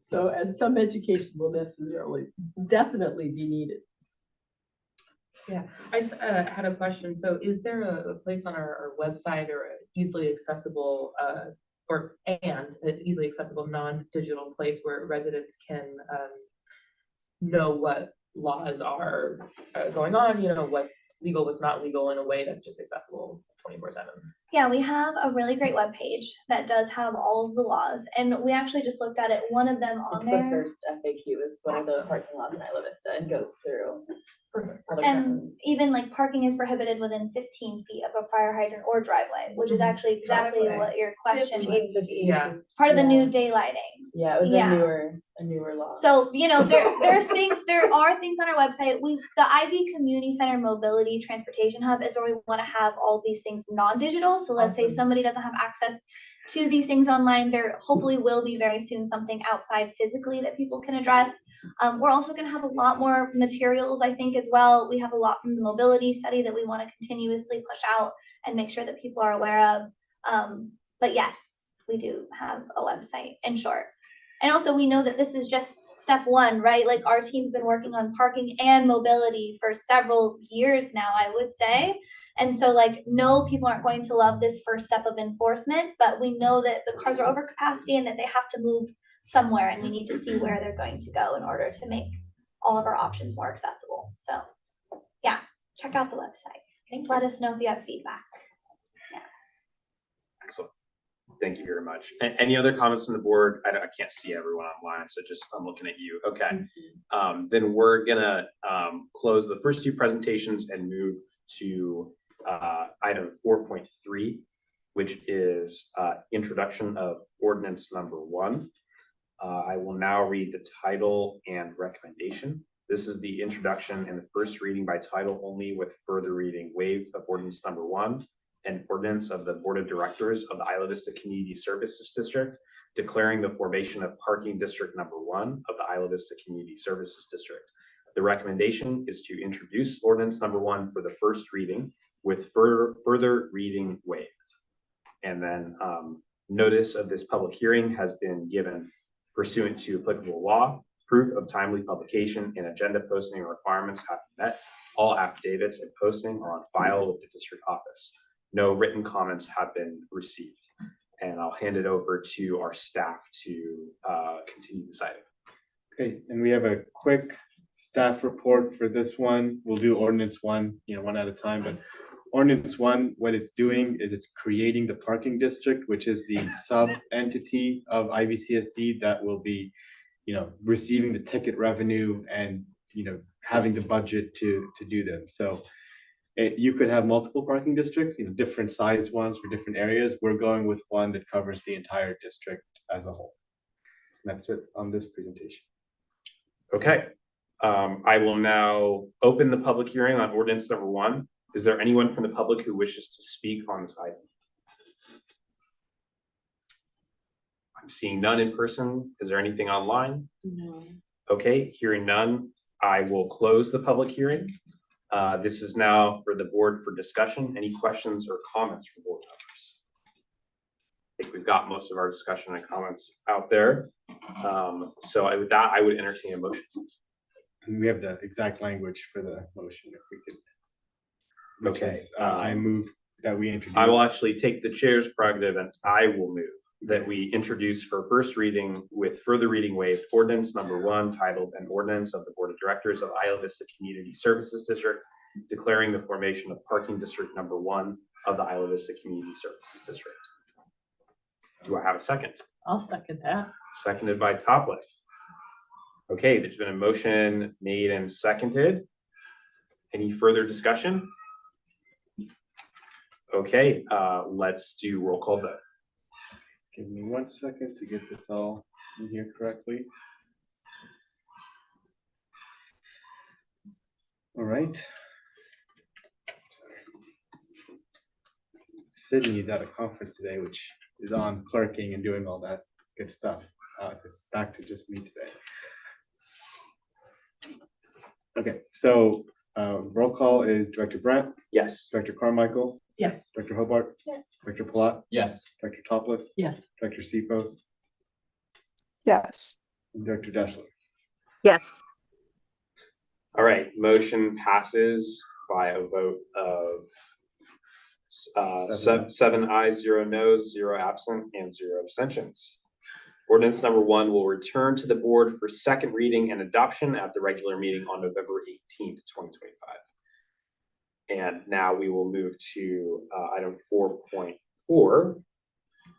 So, and some education will definitely be needed. Yeah, I had a question. So is there a place on our website or easily accessible easily accessible non-digital place where residents can know what laws are going on, what's legal, what's not legal, in a way that's just accessible 24/7? Yeah, we have a really great webpage that does have all of the laws, and we actually just looked at it. One of them on there. The first FAQ is what are the parking laws in Isla Vista, and goes through other And towns. even like parking is prohibited within 15 feet of a fire hydrant or driveway, which is actually exactly Driveway. what your question was. 15. Yeah. It's part of the new Yeah. daylighting. Yeah, it was Yeah. a newer law. So, there are things on our website. The Ivy Community Center Mobility Transportation Hub is where we want to have all these things non-digital. So let's say somebody doesn't have access to these things online, there hopefully will be very soon something outside physically that people can address. We're also going to have a lot more materials, I think, as well. We have a lot from the mobility study that we want to continuously push out and make sure that people are aware of. But yes, we do have a website, in short. And also we know that this is just step one, right? Like our team's been working on parking and mobility for several years now, I would say. And so no, people aren't going to love this first step of enforcement, but we know that the cars are over capacity and that they have to move somewhere, and we need to see where they're going to go in order to make all of our options more accessible. So yeah, check out the website. Let us know if you have feedback. Excellent. Thank you very much. Any other comments from the board? I can't see everyone online, so just I'm looking at you. Okay. Then we're gonna close the first two presentations and move to item 4.3, which is introduction of ordinance number 1. I will now read the title and recommendation. This is the introduction and the first reading by title only, with further reading waived, of ordinance number 1, an ordinance of the Board of Directors of the Isla Vista Community Services District declaring the formation of parking district number 1 of the Isla Vista Community Services District. The recommendation is to introduce ordinance number 1 for the first reading with further reading waived. And then notice of this public hearing has been given pursuant to applicable law. Proof of timely publication and agenda posting requirements have been met. All affidavits and posting are on file with the district office. No written comments have been received. And I'll hand it over to our staff to continue this item. Okay, and we have a quick staff report for this one. We'll do ordinance 1, one at a time, but ordinance 1, what it's doing is it's creating the parking district, which is the sub entity of IVCSD that will be, receiving the ticket revenue and, having the budget to do them. So you could have multiple parking districts, different sized ones for different areas. We're going with one that covers the entire district as a whole. And that's it on this presentation. Okay, I will now open the public hearing on ordinance number 1. Is there anyone from the public who wishes to speak on this item? I'm seeing none in person. Is there anything online? No. Okay, hearing none, I will close the public hearing. This is now for the board for discussion. Any questions or comments from board members? I think we've got most of our discussion and comments out there. So with that, I would entertain a motion. And we have the exact language for the motion if we could. Okay, I move that we introduce. I will actually take the chair's prerogative and I will move that we introduce for first reading with further reading waived ordinance number 1 titled an ordinance of the Board of Directors of Isla Vista Community Services District declaring the formation of parking district number 1 of the Isla Vista Community Services District. Do I have a second? I'll second that. Seconded by Topliff. Okay, there's been a motion made and seconded. Any further discussion? Okay, let's do roll call vote. Give me 1 second to get this all in here correctly. All right. Sydney's at a conference today, which is on clerking and doing all that good stuff. So it's back to just me today. Okay, so roll call is Director Brandt, Yes. Director Carmichael, Yes. Director Hobart, Yes. Director Palat, Yes. Director Topliff, Yes. Director Sipos, Yes. and Director Deschler. Yes. All right, motion passes by a vote of 7 ayes, 0 noes, 0 absent, and 0 abstentions. Ordinance number 1 will return to the board for second reading and adoption at the regular meeting on November 18th, 2025. And now we will move to item 4.4,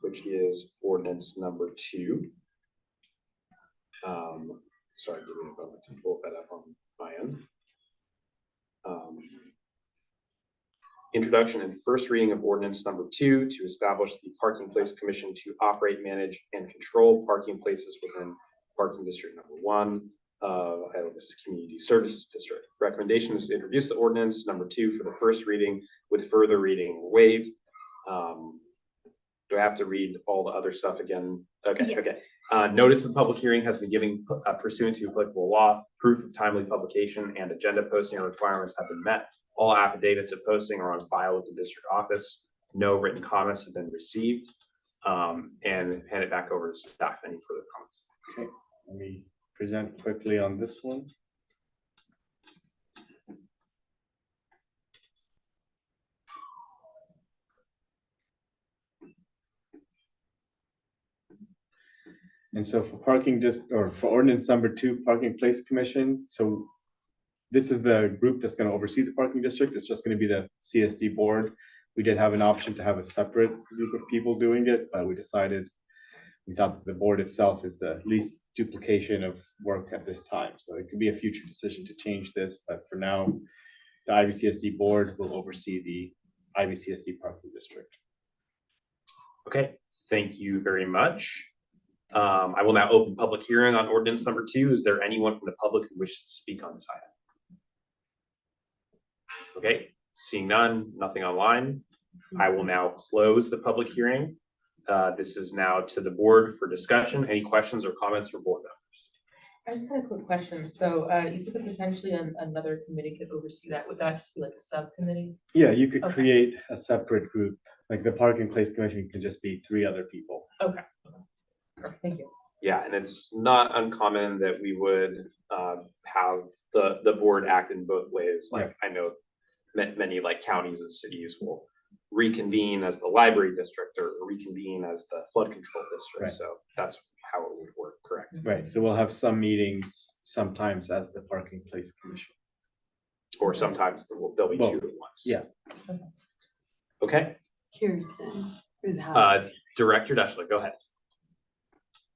which is ordinance number 2. Sorry, give me a moment to pull that up on my end. Introduction and first reading of ordinance number 2 to establish the Parking Place Commission to operate, manage, and control parking places within parking district number 1 of Isla Vista Community Services District. Recommendation is to introduce the ordinance number 2 for the first reading with further reading waived. Do I have to read all the other stuff again? Okay, Yes. okay. Notice of public hearing has been given pursuant to applicable law. Proof of timely publication and agenda posting requirements have been met. All affidavits of posting are on file with the district office. No written comments have been received. And hand it back over to staff. Any further comments? Okay, let me present quickly on this one. And so for for ordinance number 2, Parking Place Commission, so this is the group that's going to oversee the parking district. It's just going to be the CSD board. We did have an option to have a separate group of people doing it, but we thought that the board itself is the least duplication of work at this time. So it could be a future decision to change this, but for now, the IVCSD board will oversee the IVCSD parking district. Okay, thank you very much. I will now open public hearing on ordinance number 2. Is there anyone from the public who wishes to speak on this item? Okay, seeing none, nothing online. I will now close the public hearing. This is now to the board for discussion. Any questions or comments from board members? I just had a quick question. So you said that potentially another committee could oversee that. Would that just be like a subcommittee? Yeah, you could Okay. create a separate group, like the parking place commission can just be 3 other people. Okay. Perfect. Thank you. Yeah, and it's not uncommon that we would have the board act in both ways. Like I know many like counties and cities will reconvene as the library district or reconvene as the flood control district. Right. So that's how it would work, correct? Right, so we'll have some meetings sometimes as the parking place commission. Or sometimes there'll be 2 at once. Yeah. Okay, Kirsten. Director Deschler, go ahead.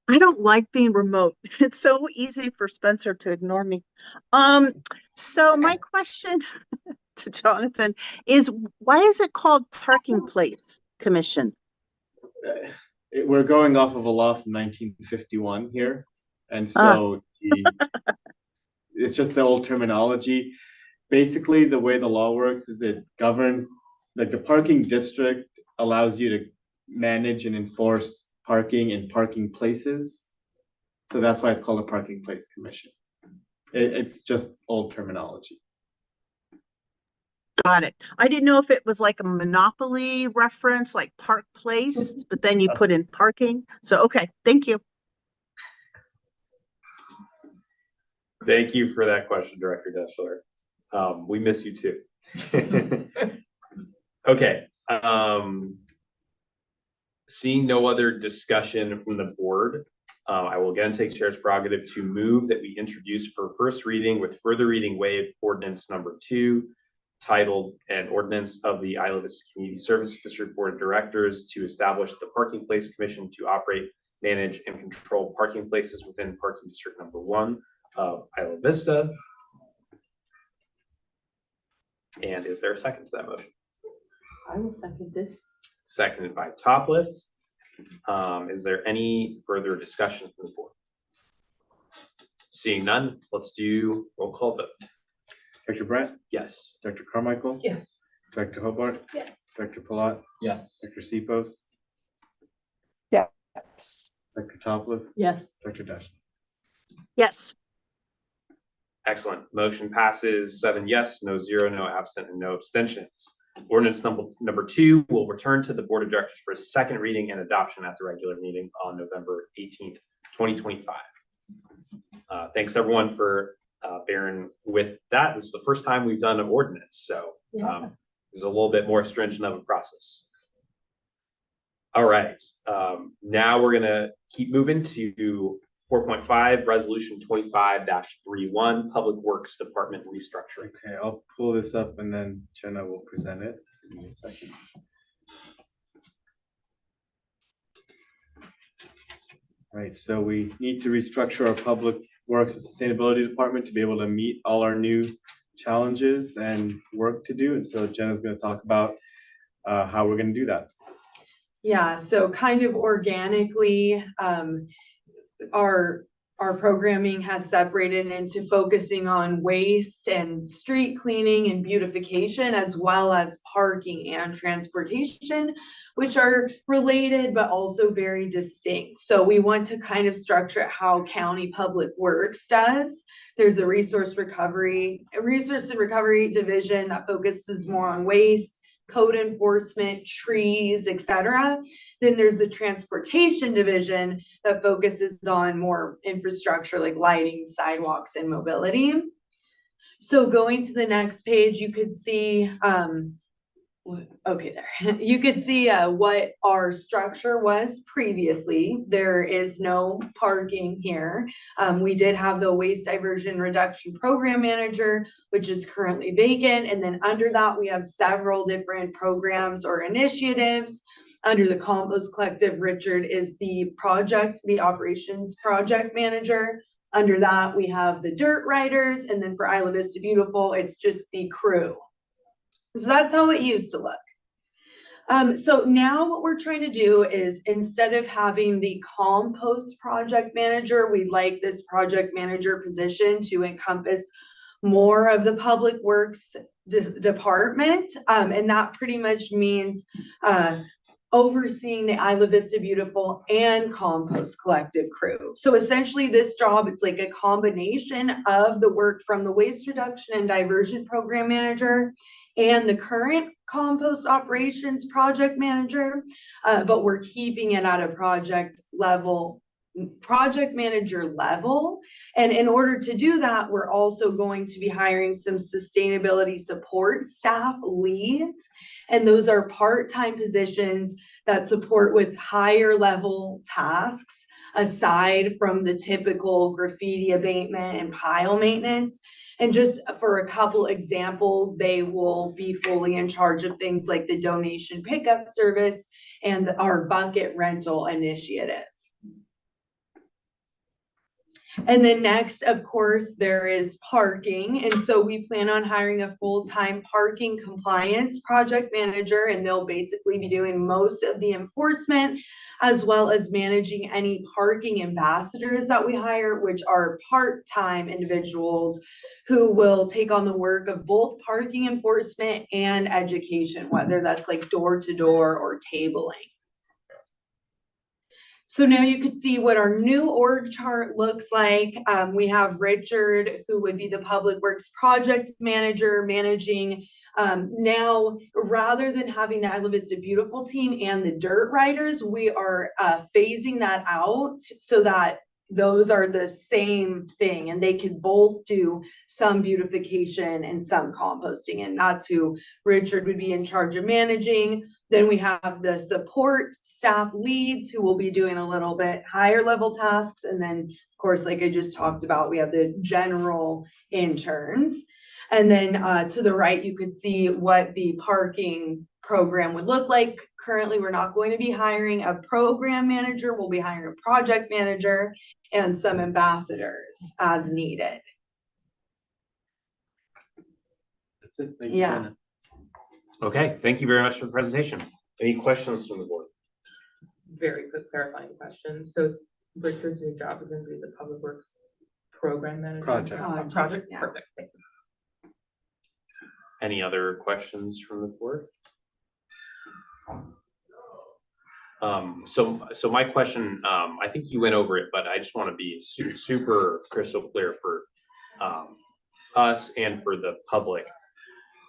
I don't like being remote. It's so easy for Spencer to ignore me. So my question to Jonathan is, why is it called Parking Place Commission? We're going off of a law from 1951 here, and so it's just the old terminology. Basically, the way the law works is it governs, like the parking district allows you to manage and enforce parking in parking places. So that's why it's called a parking place commission. It's just old terminology. Got it. I didn't know if it was like a monopoly reference, like Park Place, but then you put in parking. So, okay, thank you. Thank you for that question, Director Deschler. We miss you too. Okay. Seeing no other discussion from the board, I will again take chair's prerogative to move that we introduce for first reading with further reading waived ordinance number 2, titled an ordinance of the Isla Vista Community Services District Board of Directors to establish the Parking Place Commission to operate, manage, and control parking places within Parking District number 1 of Isla Vista. And is there a second to that motion? I will second it. Seconded by Topliff. Is there any further discussion from the board? Seeing none, let's do roll call vote. Dr. Brandt? Yes. Dr. Carmichael? Yes. Dr. Hobart? Yes. Dr. Palat? Yes. Dr. Sipos? Yes. Dr. Topliff? Yes. Dr. Dash? Yes. Excellent. Motion passes 7 yes, no 0, no absent, and no abstentions. Ordinance number 2 will return to the Board of Directors for a second reading and adoption at the regular meeting on November 18th, 2025. Thanks everyone for bearing with that. This is the first time we've done an ordinance, so there's a little bit more stringent of a process. All right, now we're gonna keep moving to 4.5, Resolution 25-31, Public Works Department Restructuring. Okay, I'll pull this up and then Jenna will present it. Give me a second. Right, so we need to restructure our Public Works and Sustainability Department to be able to meet all our new challenges and work to do. And so Jenna's going to talk about how we're going to do that. Yeah, so kind of organically, our programming has separated into focusing on waste and street cleaning and beautification, as well as parking and transportation, which are related but also very distinct. So we want to kind of structure it how County Public Works does. There's a resource and recovery division that focuses more on waste, code enforcement, trees, etc. Then there's the transportation division that focuses on more infrastructure like lighting, sidewalks, and mobility. So going to the next page, you could see Okay, there. You could see what our structure was previously. There is no parking here. We did have the waste diversion reduction program manager, which is currently vacant. And then under that, we have several different programs or initiatives. Under the compost collective, Richard is the operations project manager. Under that, we have the dirt riders. And then for Isla Vista Beautiful, it's just the crew. So that's how it used to look. So now what we're trying to do is, instead of having the compost project manager, we'd like this project manager position to encompass more of the public works department. And that pretty much means overseeing the Isla Vista Beautiful and compost collective crew. So essentially this job, it's like a combination of the work from the waste reduction and diversion program manager and the current compost operations project manager, but we're keeping it at a project manager level. And in order to do that, we're also going to be hiring some sustainability support staff leads. And those are part-time positions that support with higher level tasks aside from the typical graffiti abatement and pile maintenance. And just for a couple examples, they will be fully in charge of things like the donation pickup service and our bucket rental initiative. And then next, of course, there is parking. And so we plan on hiring a full-time parking compliance project manager, and they'll basically be doing most of the enforcement as well as managing any parking ambassadors that we hire, which are part-time individuals who will take on the work of both parking enforcement and education, whether that's like door-to-door or tabling. So now you can see what our new org chart looks like. We have Richard, who would be the Public Works Project Manager, managing now, rather than having the Isla Vista Beautiful team and the dirt riders, we are phasing that out so that those are the same thing and they can both do some beautification and some composting. And that's who Richard would be in charge of managing. Then we have the support staff leads who will be doing a little bit higher level tasks. And then, of course, like I just talked about, we have the general interns. And then to the right, you could see what the parking program would look like. Currently, we're not going to be hiring a program manager. We'll be hiring a project manager and some ambassadors as needed. That's it. Thank you, Yeah. Jenna. Okay, thank you very much for the presentation. Any questions from the board? Very quick clarifying question. So Richard's new job is going to be the Public Works Program Manager? Project, yeah. perfect. Thank you. Any other questions from the board? So my question, I think you went over it, but I just want to be super crystal clear for us and for the public.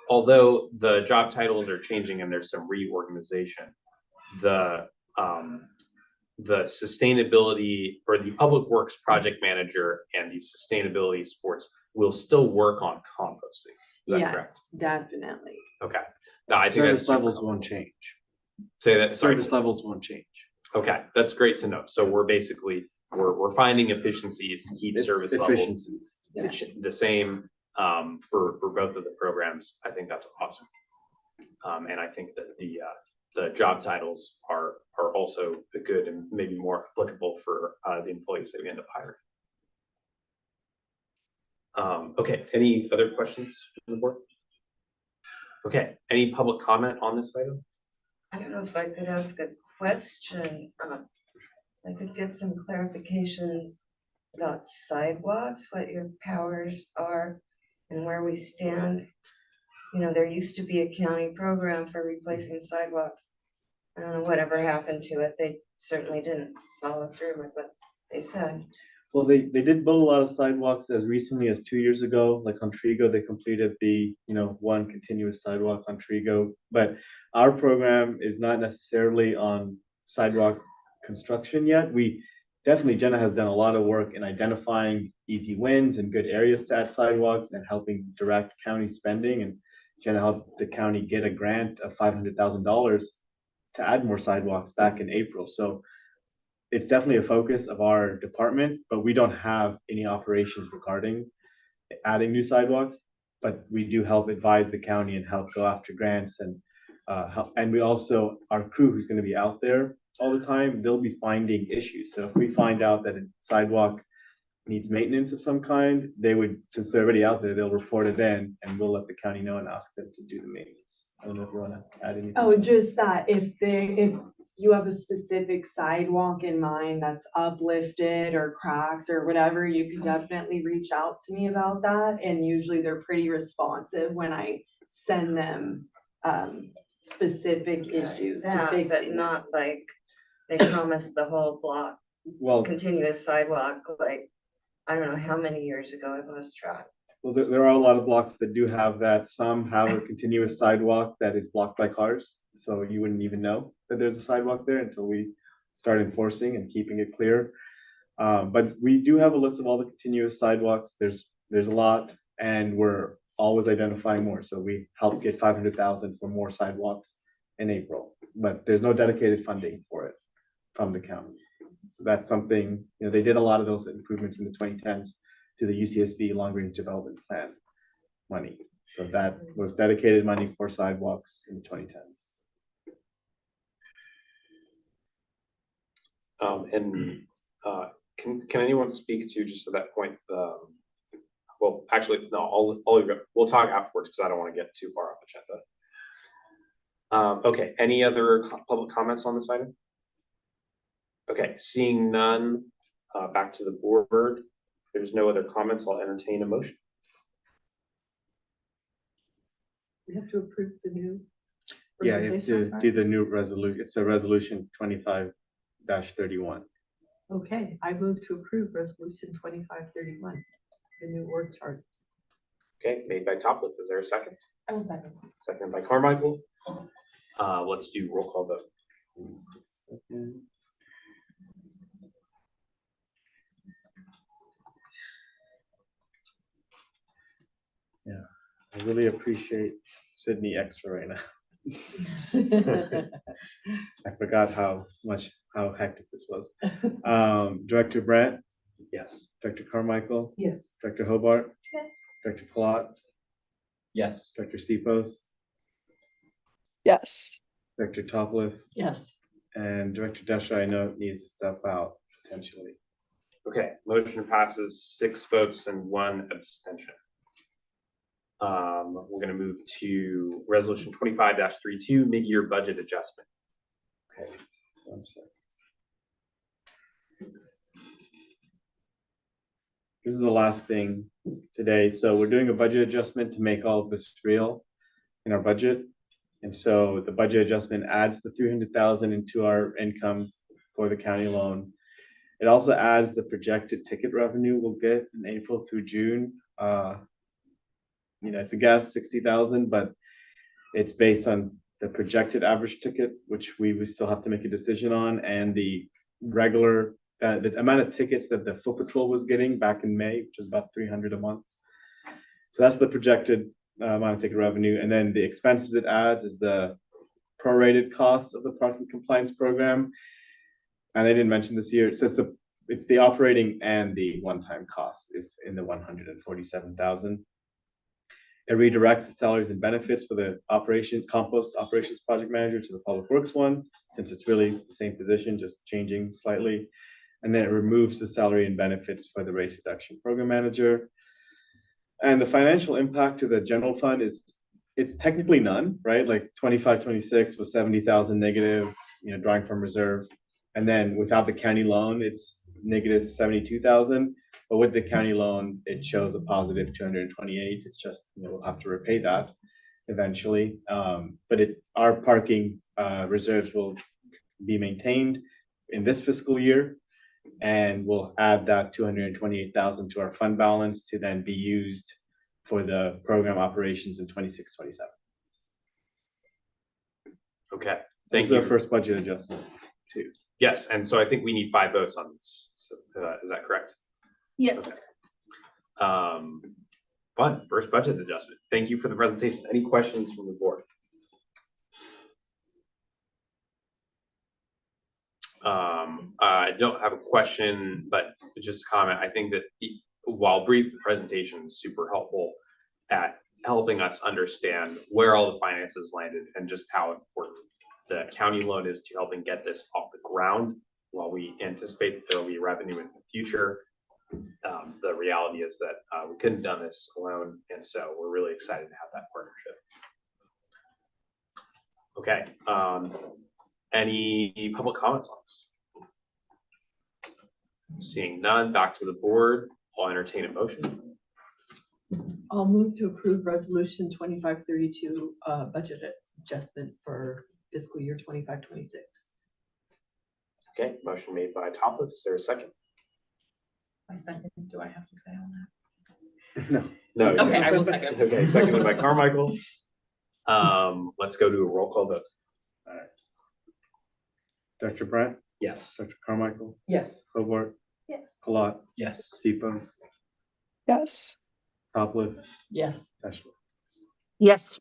Although the job titles are changing and there's some reorganization, the sustainability or the Public Works Project Manager and the sustainability sports will still work on composting. Is that correct? Yes, definitely. Okay. No, I think Service levels won't change. Say that. Sorry. Service levels won't change. Okay, that's great to know. So we're basically we're finding efficiencies to keep service levels the same for both of the programs. I think that's awesome, and I think that the job titles are also good and maybe more applicable for the employees that we end up hiring. Okay, any other questions from the board? Okay, any public comment on this item? I don't know if I could ask a question. I could get some clarifications about sidewalks, what your powers are and where we stand. You know, there used to be a county program for replacing sidewalks. I don't know whatever happened to it. They certainly didn't follow through with what they said. Well, they did build a lot of sidewalks as recently as 2 years ago. Like on Trigo, they completed the, one continuous sidewalk on Trigo. But our program is not necessarily on sidewalk construction yet. Jenna has done a lot of work in identifying easy wins and good areas to add sidewalks and helping direct county spending. And Jenna helped the county get a grant of $500,000 to add more sidewalks back in April. So it's definitely a focus of our department, but we don't have any operations regarding adding new sidewalks. But we do help advise the county and help go after grants and help. And we also, our crew who's going to be out there all the time, they'll be finding issues. So if we find out that a sidewalk needs maintenance of some kind, they would, since they're already out there, they'll report it in and we'll let the county know and ask them to do the maintenance. I don't know if you want to add anything. Oh, just that if you have a specific sidewalk in mind that's uplifted or cracked or whatever, you can definitely reach out to me about that. And usually they're pretty responsive when I send them specific issues to Yeah, fix but it. not like they promised the whole block, Well, continuous sidewalk, like, I don't know how many years ago, I've lost track. well, there are a lot of blocks that do have that. Some have a continuous sidewalk that is blocked by cars. So you wouldn't even know that there's a sidewalk there until we start enforcing and keeping it clear. But we do have a list of all the continuous sidewalks. There's a lot, and we're always identifying more. So we helped get 500,000 for more sidewalks in April, but there's no dedicated funding for it from the county. So that's something, they did a lot of those improvements in the 2010s to the UCSD Long Range Development Plan money. So that was dedicated money for sidewalks in the 2010s. Can anyone speak to, just to that point, well, actually, no, we'll talk afterwards because I don't want to get too far off agenda. Okay, any other public comments on this item? Okay, seeing none, back to the board. If there's no other comments, I'll entertain a motion. We have to approve the new. Yeah, you have to organizational do chart? the new resolution. It's a resolution 25-31. Okay, I move to approve resolution 2531, the new org chart. Okay, made by Topliff. Is there a second? I will second. Second by Carmichael. Let's do roll call vote. Yeah, I really appreciate Sydney extra right now. I forgot how hectic this was. Director Brandt, Yes. Director Carmichael, Yes. Director Hobart, Yes. Director Palat, Yes. Director Sipos, Yes. Director Topliff, Yes. and Director Desha, I know needs to step out potentially. Okay, motion passes 6 votes and 1 abstention. We're going to move to resolution 25-32, mid-year budget adjustment. Okay, 1 second. This is the last thing today. So we're doing a budget adjustment to make all of this real in our budget. And so the budget adjustment adds the 300,000 into our income for the county loan. It also adds the projected ticket revenue we'll get in April through June. It's a guess, 60,000, but it's based on the projected average ticket, which we still have to make a decision on, and the regular, the amount of tickets that the Foot Patrol was getting back in May, which was about 300 a month. So that's the projected amount of ticket revenue. And then the expenses it adds is the prorated cost of the parking compliance program. And I didn't mention this year, so it's the operating and the one-time cost is in the 147,000. It redirects the salaries and benefits for the compost operations project manager to the public works one, since it's really the same position, just changing slightly. And then it removes the salary and benefits for the race reduction program manager. And the financial impact to the general fund it's technically none, right? Like 25-26 was 70,000 negative, drawing from reserve. And then without the county loan, it's negative 72,000. But with the county loan, it shows a positive 228. It's just, we'll have to repay that eventually. But our parking reserves will be maintained in this fiscal year. And we'll add that 228,000 to our fund balance to then be used for the program operations in 26-27. Okay, This is our first budget adjustment too. Yes, and so I think we need 5 votes on this. So, is that correct? Yes. Okay. Fun, first budget adjustment. Thank you for the presentation. Any questions from the board? I don't have a question, but just a comment. I think that while brief, the presentation is super helpful at helping us understand where all the finances landed and just how important the county loan is to helping get this off the ground. While we anticipate that there will be revenue in the future, the reality is that we couldn't have done this alone, and so we're really excited to have that partnership. Okay, any public comments on this? Seeing none, back to the board. I'll entertain a motion. I'll move to approve resolution 2532, budget adjustment for fiscal year 25-26. Okay, motion made by Topliff. Is there a second? My second, do I have to say on that? No. No. Okay, I will second. Okay, seconded by Carmichael. Let's go to a roll call vote. Dr. Brandt, Yes. Dr. Carmichael, Yes. Hobart, Yes. Palat, Yes. Cephas, Yes. Topliff, Yes. Deschler. Yes.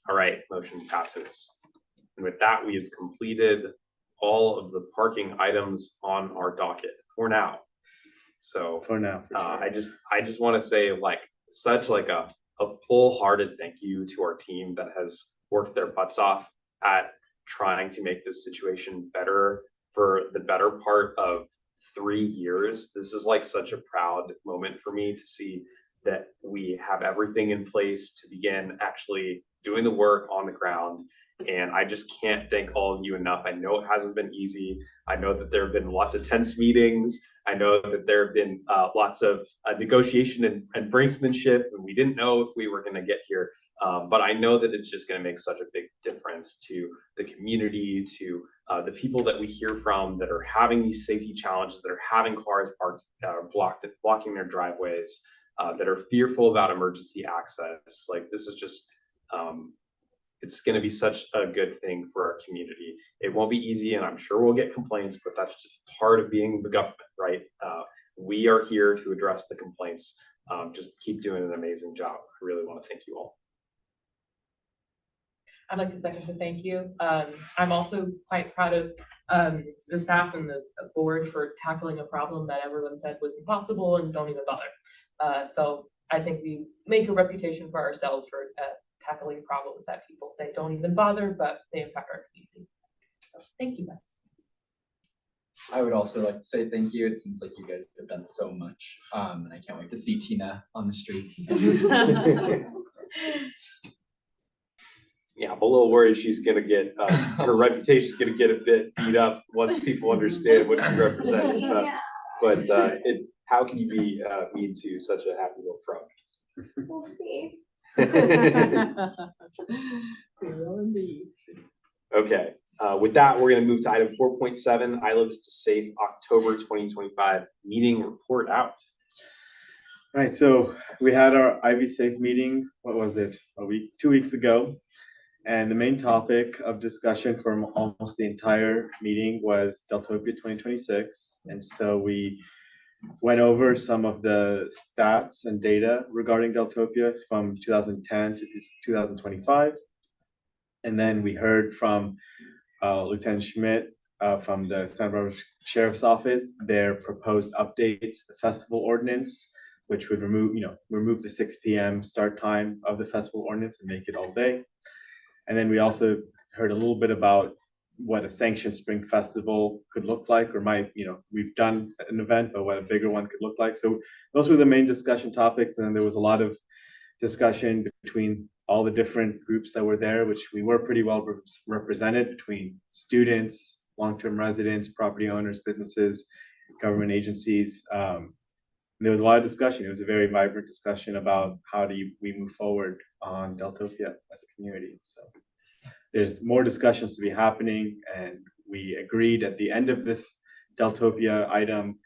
All right, motion passes. And with that, we have completed all of the parking items on our docket for now. So For now. for sure. I just want to say such a full-hearted thank you to our team that has worked their butts off at trying to make this situation better for the better part of 3 years. This is such a proud moment for me to see that we have everything in place to begin actually doing the work on the ground. And I just can't thank all of you enough. I know it hasn't been easy. I know that there have been lots of tense meetings. I know that there have been lots of negotiation and brinksmanship, and we didn't know if we were going to get here. But I know that it's just going to make such a big difference to the community, to the people that we hear from that are having these safety challenges, that are having cars parked, blocking their driveways, that are fearful about emergency access. This is just, it's going to be such a good thing for our community. It won't be easy, and I'm sure we'll get complaints, but that's just part of being the government, right? We are here to address the complaints. Just keep doing an amazing job. I really want to thank you all. I'd like to second the thank you. I'm also quite proud of the staff and the board for tackling a problem that everyone said was impossible and don't even bother. So I think we make a reputation for ourselves for tackling problems that people say don't even bother, but they impact our community. So thank you, guys. I would also like to say thank you. It seems like you guys have done so much. And I can't wait to see Tina on the streets. Yeah, I'm a little worried she's gonna get, her reputation's gonna get a bit beat up once people understand what she represents. But how can you be mean to such a happy little frog? We'll see. Okay, with that, we're gonna move to item 4.7, I Live to Safe October 2025 meeting report out. All right, so we had our Ivy Safe meeting, what was it, 2 weeks ago? And the main topic of discussion for almost the entire meeting was Deltopia 2026. And so we went over some of the stats and data regarding Deltopia from 2010 to 2025. And then we heard from Lieutenant Schmidt from the Santa Barbara Sheriff's Office, their proposed updates to the festival ordinance, which would remove the 6 p.m. start time of the festival ordinance and make it all day. And then we also heard a little bit about what a sanctioned spring festival could look like, or we've done an event, but what a bigger one could look like. So those were the main discussion topics. And then there was a lot of discussion between all the different groups that were there, which we were pretty well represented between students, long-term residents, property owners, businesses, government agencies. There was a lot of discussion. It was a very vibrant discussion about how we move forward on Deltopia as a community. So there's more discussions to be happening, and we agreed at the end of this Deltopia item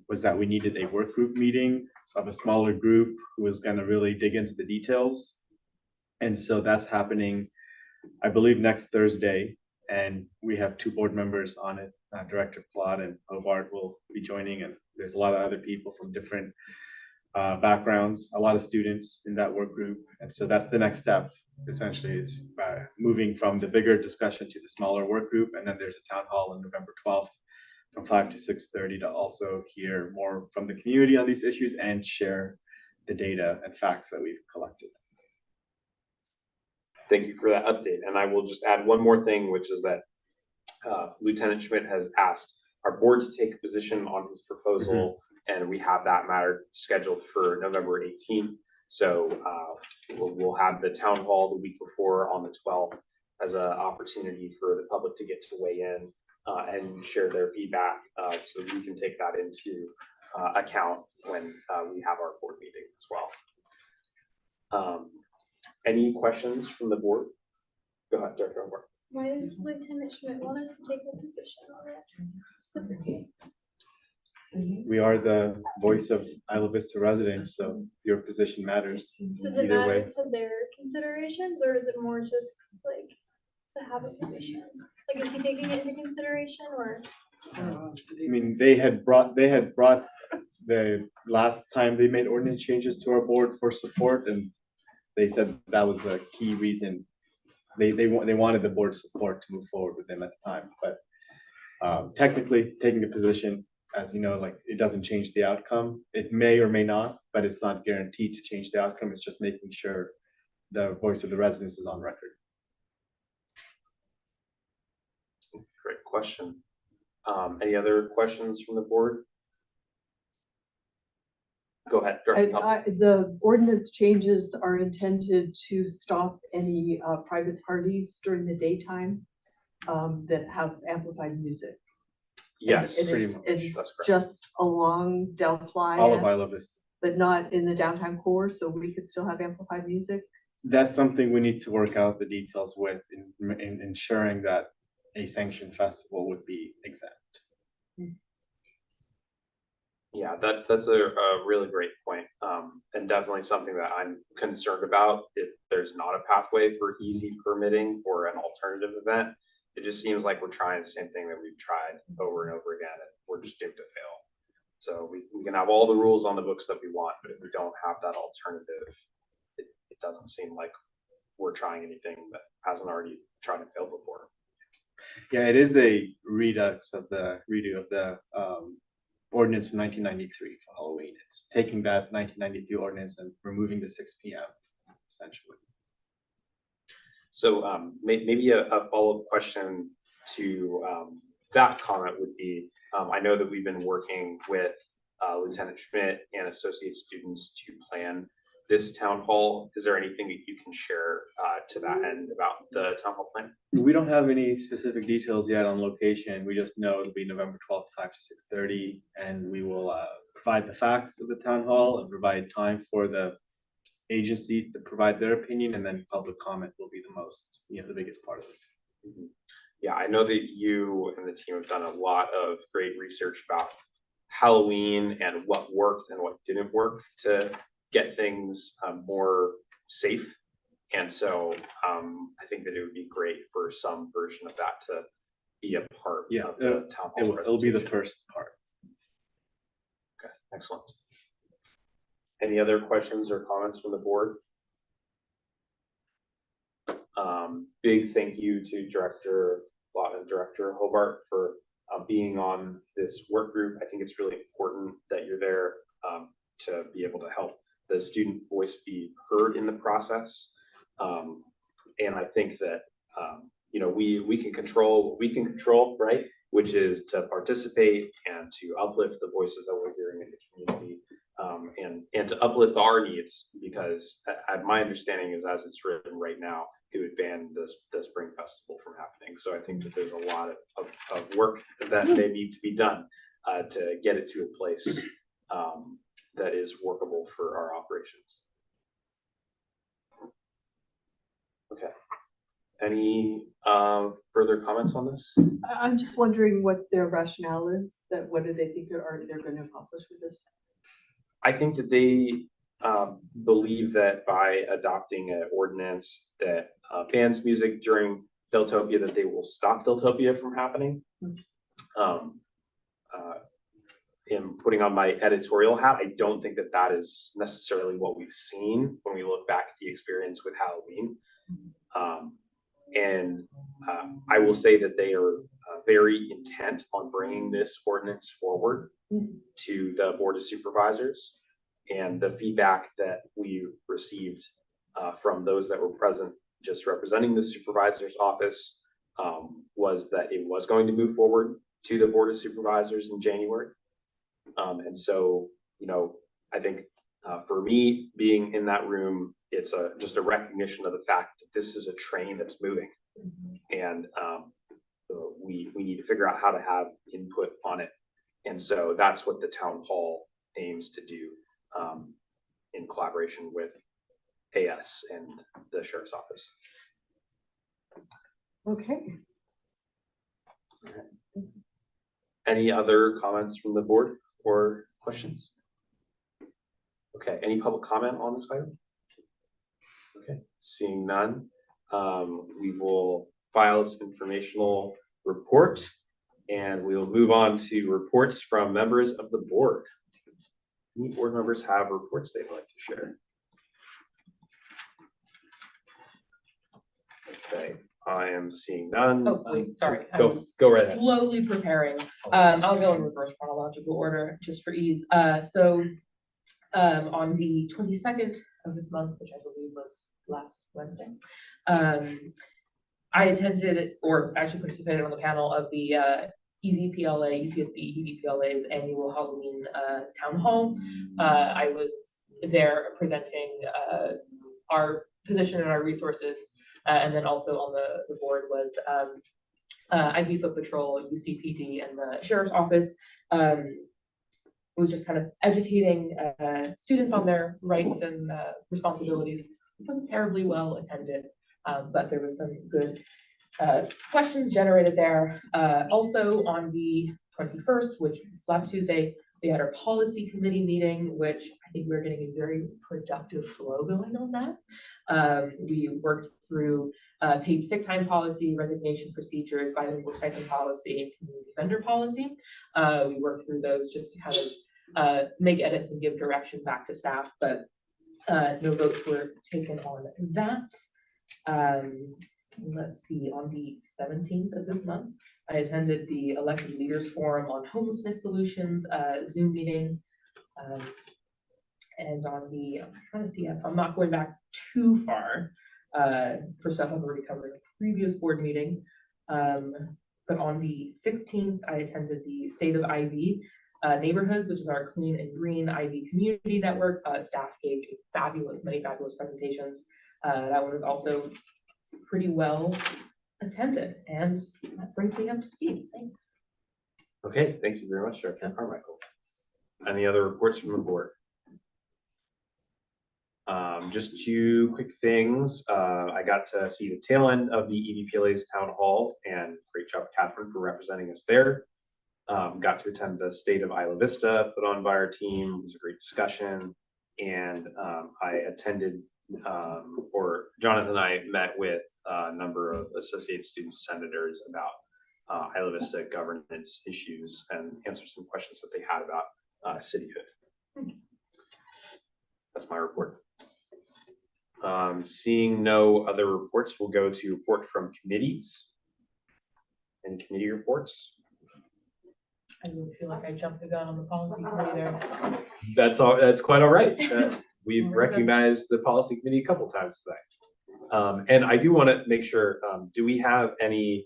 was that we needed a work group meeting of a smaller group who was going to really dig into the details. And so that's happening, I believe, next Thursday. And we have 2 board members on it. Director Plot and Hobart will be joining, and there's a lot of other people from different backgrounds, a lot of students in that work group. And so that's the next step, essentially, is moving from the bigger discussion to the smaller work group. And then there's a town hall on November 12th from 5 to 6:30 to also hear more from the community on these issues and share the data and facts that we've collected. Thank you for that update. And I will just add one more thing, which is that Lieutenant Schmidt has asked our board to take a position on his proposal, and we have that matter scheduled for November 18th. So we'll have the town hall the week before on the 12th as an opportunity for the public to get to weigh in and share their feedback, so we can take that into account when we have our board meeting as well. Any questions from the board? Go ahead, Director Hobart. Why does Lieutenant Schmidt want us to take a position on it specifically? We are the voice of Isla Vista residents, so your position matters Does it either matter way. to their considerations, or is it more just like to have a position? Like, is he taking it into consideration, or? I mean, they had brought the last time they made ordinance changes to our board for support, and they said that was a key reason. They wanted the board's support to move forward with them at the time, but technically taking a position, as you know, like, it doesn't change the outcome. It may or may not, but it's not guaranteed to change the outcome. It's just making sure the voice of the residents is on record. Great question. Any other questions from the board? Go ahead. Director Hobart. The ordinance changes are intended to stop any private parties during the daytime that have amplified music. Yes, And pretty it's, much. it's That's correct. just along Del Playa. All of Isla Vista. But not in the downtown core, so we could still have amplified music. That's something we need to work out the details with in ensuring that a sanctioned festival would be exempt. Yeah, that's a really great point, and definitely something that I'm concerned about. If there's not a pathway for easy permitting or an alternative event, it just seems like we're trying the same thing that we've tried over and over again, and we're just doomed to fail. So we can have all the rules on the books that we want, but if we don't have that alternative, it doesn't seem like we're trying anything that hasn't already tried and failed before. Yeah, it is a redux of the redo of the ordinance from 1993 for Halloween. It's taking that 1992 ordinance and removing the 6 p.m. essentially. So maybe a follow-up question to that comment would be, I know that we've been working with Lieutenant Schmidt and associate students to plan this town hall. Is there anything that you can share to that end about the town hall plan? We don't have any specific details yet on location. We just know it'll be November 12th, 5 to 6:30, and we will provide the facts of the town hall and provide time for the agencies to provide their opinion, and then public comment will be the biggest part of it. Mm-hmm. Yeah, I know that you and the team have done a lot of great research about Halloween and what worked and what didn't work to get things more safe. And so I think that it would be great for some version of that to be a part of the town hall. It'll be the first part. Okay, excellent. Any other questions or comments from the board? Big thank you to Director Lott and Director Hobart for being on this work group. I think it's really important that you're there to be able to help the student voice be heard in the process. And I think that we can control what we can control, right? Which is to participate and to uplift the voices that we're hearing in the community, and to uplift our needs, because my understanding is, as it's written right now, it would ban the Spring Festival from happening. So I think that there's a lot of work that may need to be done to get it to a place that is workable for our operations. Okay. Any further comments on this? I'm just wondering what their rationale is, what do they think they're going to accomplish with this? I think that they believe that by adopting an ordinance that bans music during Deltopia, that they will stop Deltopia from happening. am putting on my editorial hat. I don't think that that is necessarily what we've seen when we look back at the experience with Halloween. I will say that they are very intent on bringing this ordinance forward to the Board of Supervisors. And the feedback that we received from those that were present, just representing the supervisor's office, was that it was going to move forward to the Board of Supervisors in January. And so, you know, I think for me, being in that room, it's just a recognition of the fact that this is a train that's moving. And we need to figure out how to have input on it. And so that's what the town hall aims to do in collaboration with AS and the sheriff's office. Okay. Any other comments from the board or questions? Okay, any public comment on this item? Okay, seeing none, we will file this informational report and we will move on to reports from members of the board. Any board members have reports they'd like to share? Okay, I am seeing none. Oh, wait, sorry. I Go was right ahead. Slowly preparing. I'll go in reverse chronological order just for ease. So on the 22nd of this month, which I believe was last Wednesday, I attended or actually participated on the panel of the IVCSD EVPLA's annual Halloween town hall. I was there presenting our position and our resources, and then also on the board was IV Foot Patrol, UCPD, and the Sheriff's Office. It was just kind of educating students on their rights and responsibilities. It wasn't terribly well attended, but there was some good questions generated there. Also on the 21st, which was last Tuesday, we had our policy committee meeting, which I think we're getting a very productive flow going on that. We worked through paid sick time policy, resignation procedures, bilingual stipend policy, community vendor policy. We worked through those just to kind of make edits and give direction back to staff, but no votes were taken on that. Let's see, on the 17th of this month, I attended the Elected Leaders Forum on Homelessness Solutions Zoom meeting. And on the, I'm trying to see, I'm not going back too far for stuff I've already covered in the previous board meeting. But on the 16th, I attended the State of IV Neighborhoods, which is our clean and green IV community network. Staff gave many fabulous presentations. That one was also pretty well attended, and that brings me up to speed. Thanks. Okay, thank you very much, Director Carmichael. Any other reports from the board? Just two quick things. I got to see the tail end of the EVPLA's town hall, and great job, Catherine, for representing us there. Got to attend the State of Isla Vista put on by our team. It was a great discussion, and I attended, or Jonathan and I met with a number of associate student senators about Isla Vista governance issues and answered some questions that they had about cityhood. That's my report. Seeing no other reports, we'll go to report from committees. Any committee reports? I really feel like I jumped the gun on the policy committee there. That's all. That's quite all right. We've recognized the policy committee a couple times today. And I do want to make sure, do we have any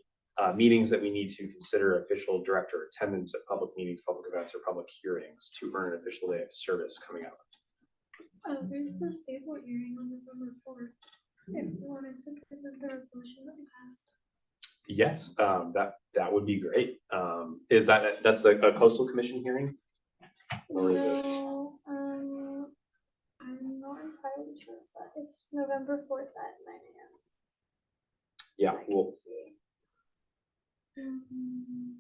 meetings that we need to consider official director attendance at public meetings, public events, or public hearings to earn an official day of service coming up? There's the stable hearing on November 4th. If you wanted to present the resolution that we passed. Yes, that would be great. Is that's the coastal commission hearing? Or is it? No, I'm not entirely sure, but it's November 4th at 9 a.m. Yeah, well,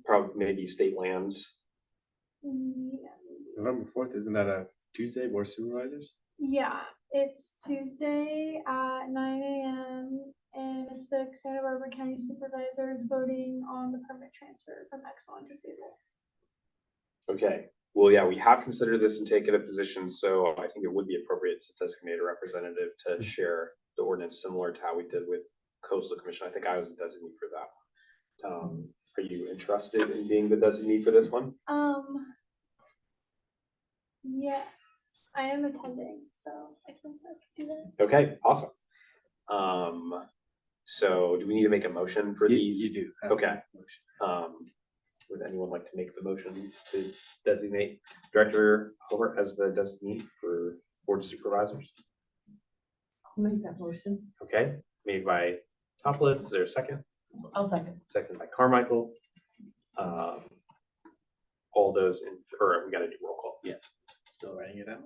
probably maybe state lands. Yeah, November 4th, isn't that a Tuesday, Board of Supervisors? yeah, it's Tuesday at 9 a.m. and it's the Santa Barbara County Supervisors voting on the permit transfer from Exxon to Sable. Okay, Well, yeah, we have considered this and taken a position, so I think it would be appropriate to designate a representative to share the ordinance similar to how we did with coastal commission. I think I was a designee for that. Are you interested in being the designee for this one? Yes, I am attending, so I think I could do that. Okay, awesome. So do we need to make a motion for these? You do. Okay. Would anyone like to make the motion to designate Director Hobart as the designee for Board of Supervisors? I'll make that motion. Okay, made by Toplin. Is there a second? I'll second. Second by Carmichael. All those in, or we gotta do roll call. Yeah. Still writing it out.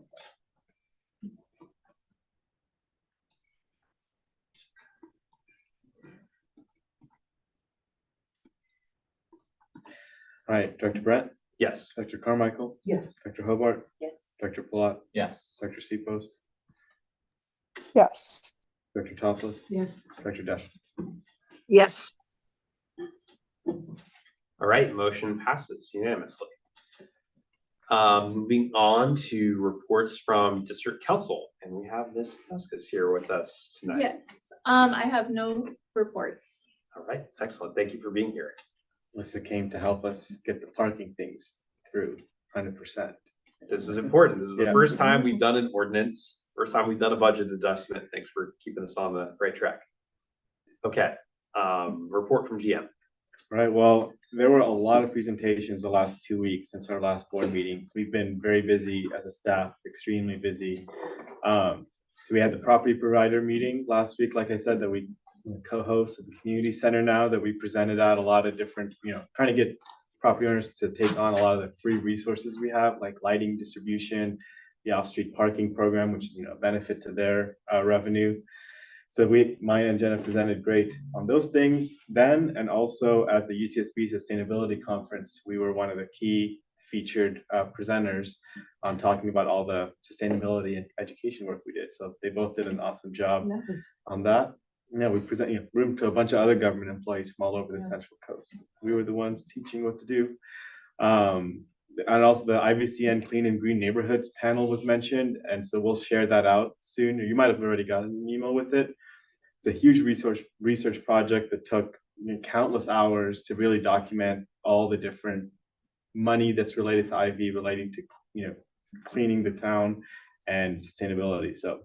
All right, Director Brett, Yes. Director Carmichael, Yes. Director Hobart, Yes. Director Palat, Yes. Director Sipos, Yes. Director Topliff, Yes. Director Dash. Yes. All right, motion passes unanimously. Moving on to reports from District Council, and we have Ms. Vasquez here with us tonight. Yes, I have no reports. All right, excellent. Thank you for being here. Melissa came to help us get the parking things through 100%. This is important. This is the Yeah. first time we've done an ordinance, first time we've done a budget adjustment. Thanks for keeping us on the right track. Okay, report from GM. Right, well, there were a lot of presentations the last 2 weeks since our last board meetings. We've been very busy as a staff, extremely busy. So we had the property provider meeting last week, like I said, that we co-host at the community center now, that we presented out a lot of different, trying to get property owners to take on a lot of the free resources we have, like lighting distribution, the off-street parking program, which is, a benefit to their revenue. So Maya and Jenna presented great on those things then, and also at the UCSB Sustainability Conference, we were one of the key featured presenters on talking about all the sustainability and education work we did. So they both did an awesome job Nice. on that. Yeah, we present room to a bunch of other government employees from all over the Central Coast. We were the ones teaching what to do. And also the IVCN Clean and Green Neighborhoods panel was mentioned, and so we'll share that out soon. You might have already gotten an email with it. It's a huge research project that took countless hours to really document all the different money that's related to IV, relating to cleaning the town and sustainability. So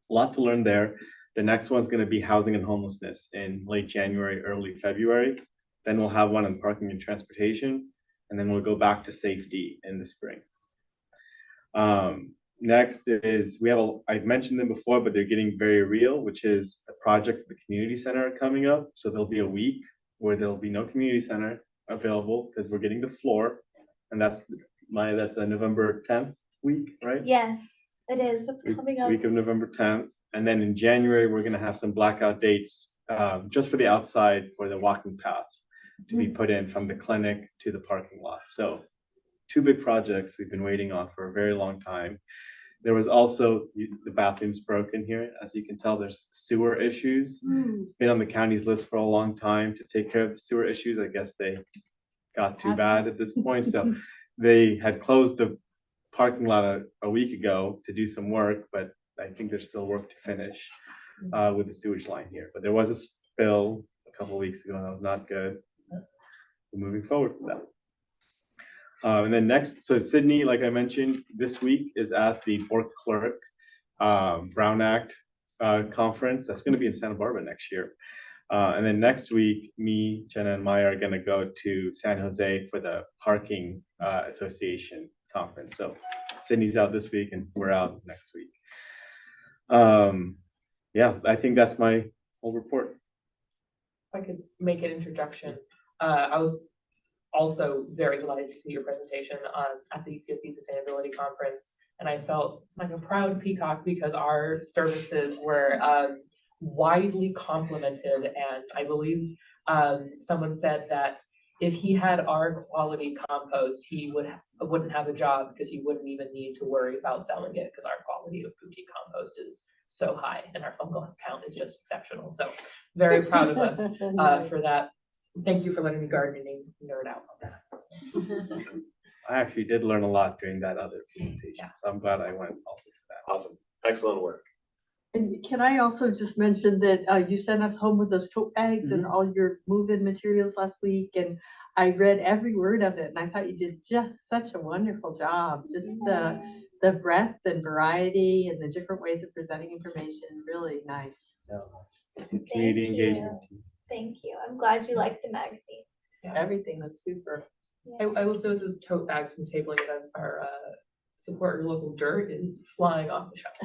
a lot to learn there. The next one's going to be housing and homelessness in late January, early February. Then we'll have one on parking and transportation, and then we'll go back to safety in the spring. Next is I've mentioned them before, but they're getting very real, which is the projects at the community center are coming up. So there'll be a week where there'll be no community center available because we're getting the floor, and that's a November 10th week, right? Yes, it is. It's coming up. Week of November 10th. And then in January, we're going to have some blackout dates just for the outside for the walking path to be put in from the clinic to the parking lot. So 2 big projects we've been waiting on for a very long time. There was also the bathrooms broken here. As you can tell, there's sewer issues. It's been on the county's list for a long time to take care of the sewer issues. I guess they got too bad at this point. So they had closed the parking lot a week ago to do some work, but I think there's still work to finish with the sewage line here. But there was a spill a couple of weeks ago, and that was not good. We're moving forward with that. And then next, so Sydney, like I mentioned, this week is at the Board Clerk Brown Act conference. That's going to be in Santa Barbara next year. And then next week, me, Jenna, and Maya are going to go to San Jose for the Parking Association conference. So Sydney's out this week, and we're out next week. Yeah, I think that's my whole report. If I could make an introduction, I was also very delighted to see your presentation at the UCSB Sustainability Conference, and I felt like a proud peacock because our services were widely complimented, and I believe someone said that if he had our quality compost, he wouldn't have a job because he wouldn't even need to worry about selling it because our quality of boutique compost is so high and our fungal count is just exceptional. So very proud of us for that. Thank you for letting me gardening nerd out on that. I actually did learn a lot during that other presentation, so I'm glad I went also for that. Awesome. Excellent work. And can I also just mention that you sent us home with those tote bags and all your move-in materials last week, and I read every word of it, and I thought you did just such a wonderful job. Just the breadth and variety and the different ways of presenting information, really nice. Yeah, that's community Thank you. engagement team. Thank you. I'm glad you liked the magazine. Everything was super. I will say with those tote bags from tabling events, our support your local dirt is flying off the shelf.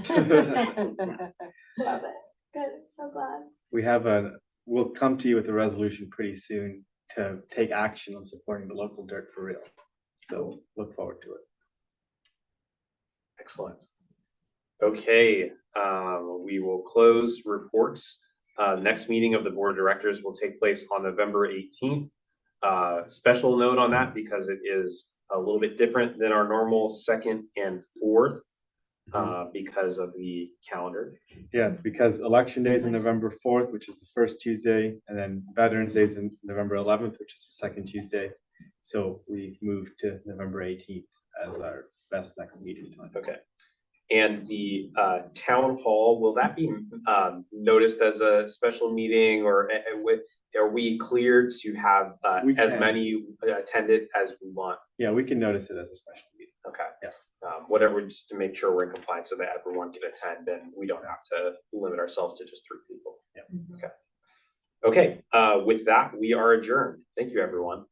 Love it. Good. I'm so glad. We'll come to you with a resolution pretty soon to take action on supporting the local dirt for real. So look forward to it. Excellent. Okay, we will close reports. Next meeting of the board of directors will take place on November 18th. Special note on that because it is a little bit different than our normal second and fourth because of the calendar. Yeah, it's because election day is on November 4th, which is the first Tuesday, and then Veterans Day is on November 11th, which is the second Tuesday. So we moved to November 18th as our best next meeting time. Okay. And the town hall, will that be noticed as a special meeting, or are we clear to have as many attended as we want? Yeah, we can notice it as a special meeting. Okay. Yeah. Whatever, just to make sure we're in compliance so that everyone can attend and we don't have to limit ourselves to just 3 people. Yeah. Okay. Okay, with that, we are adjourned. Thank you, everyone.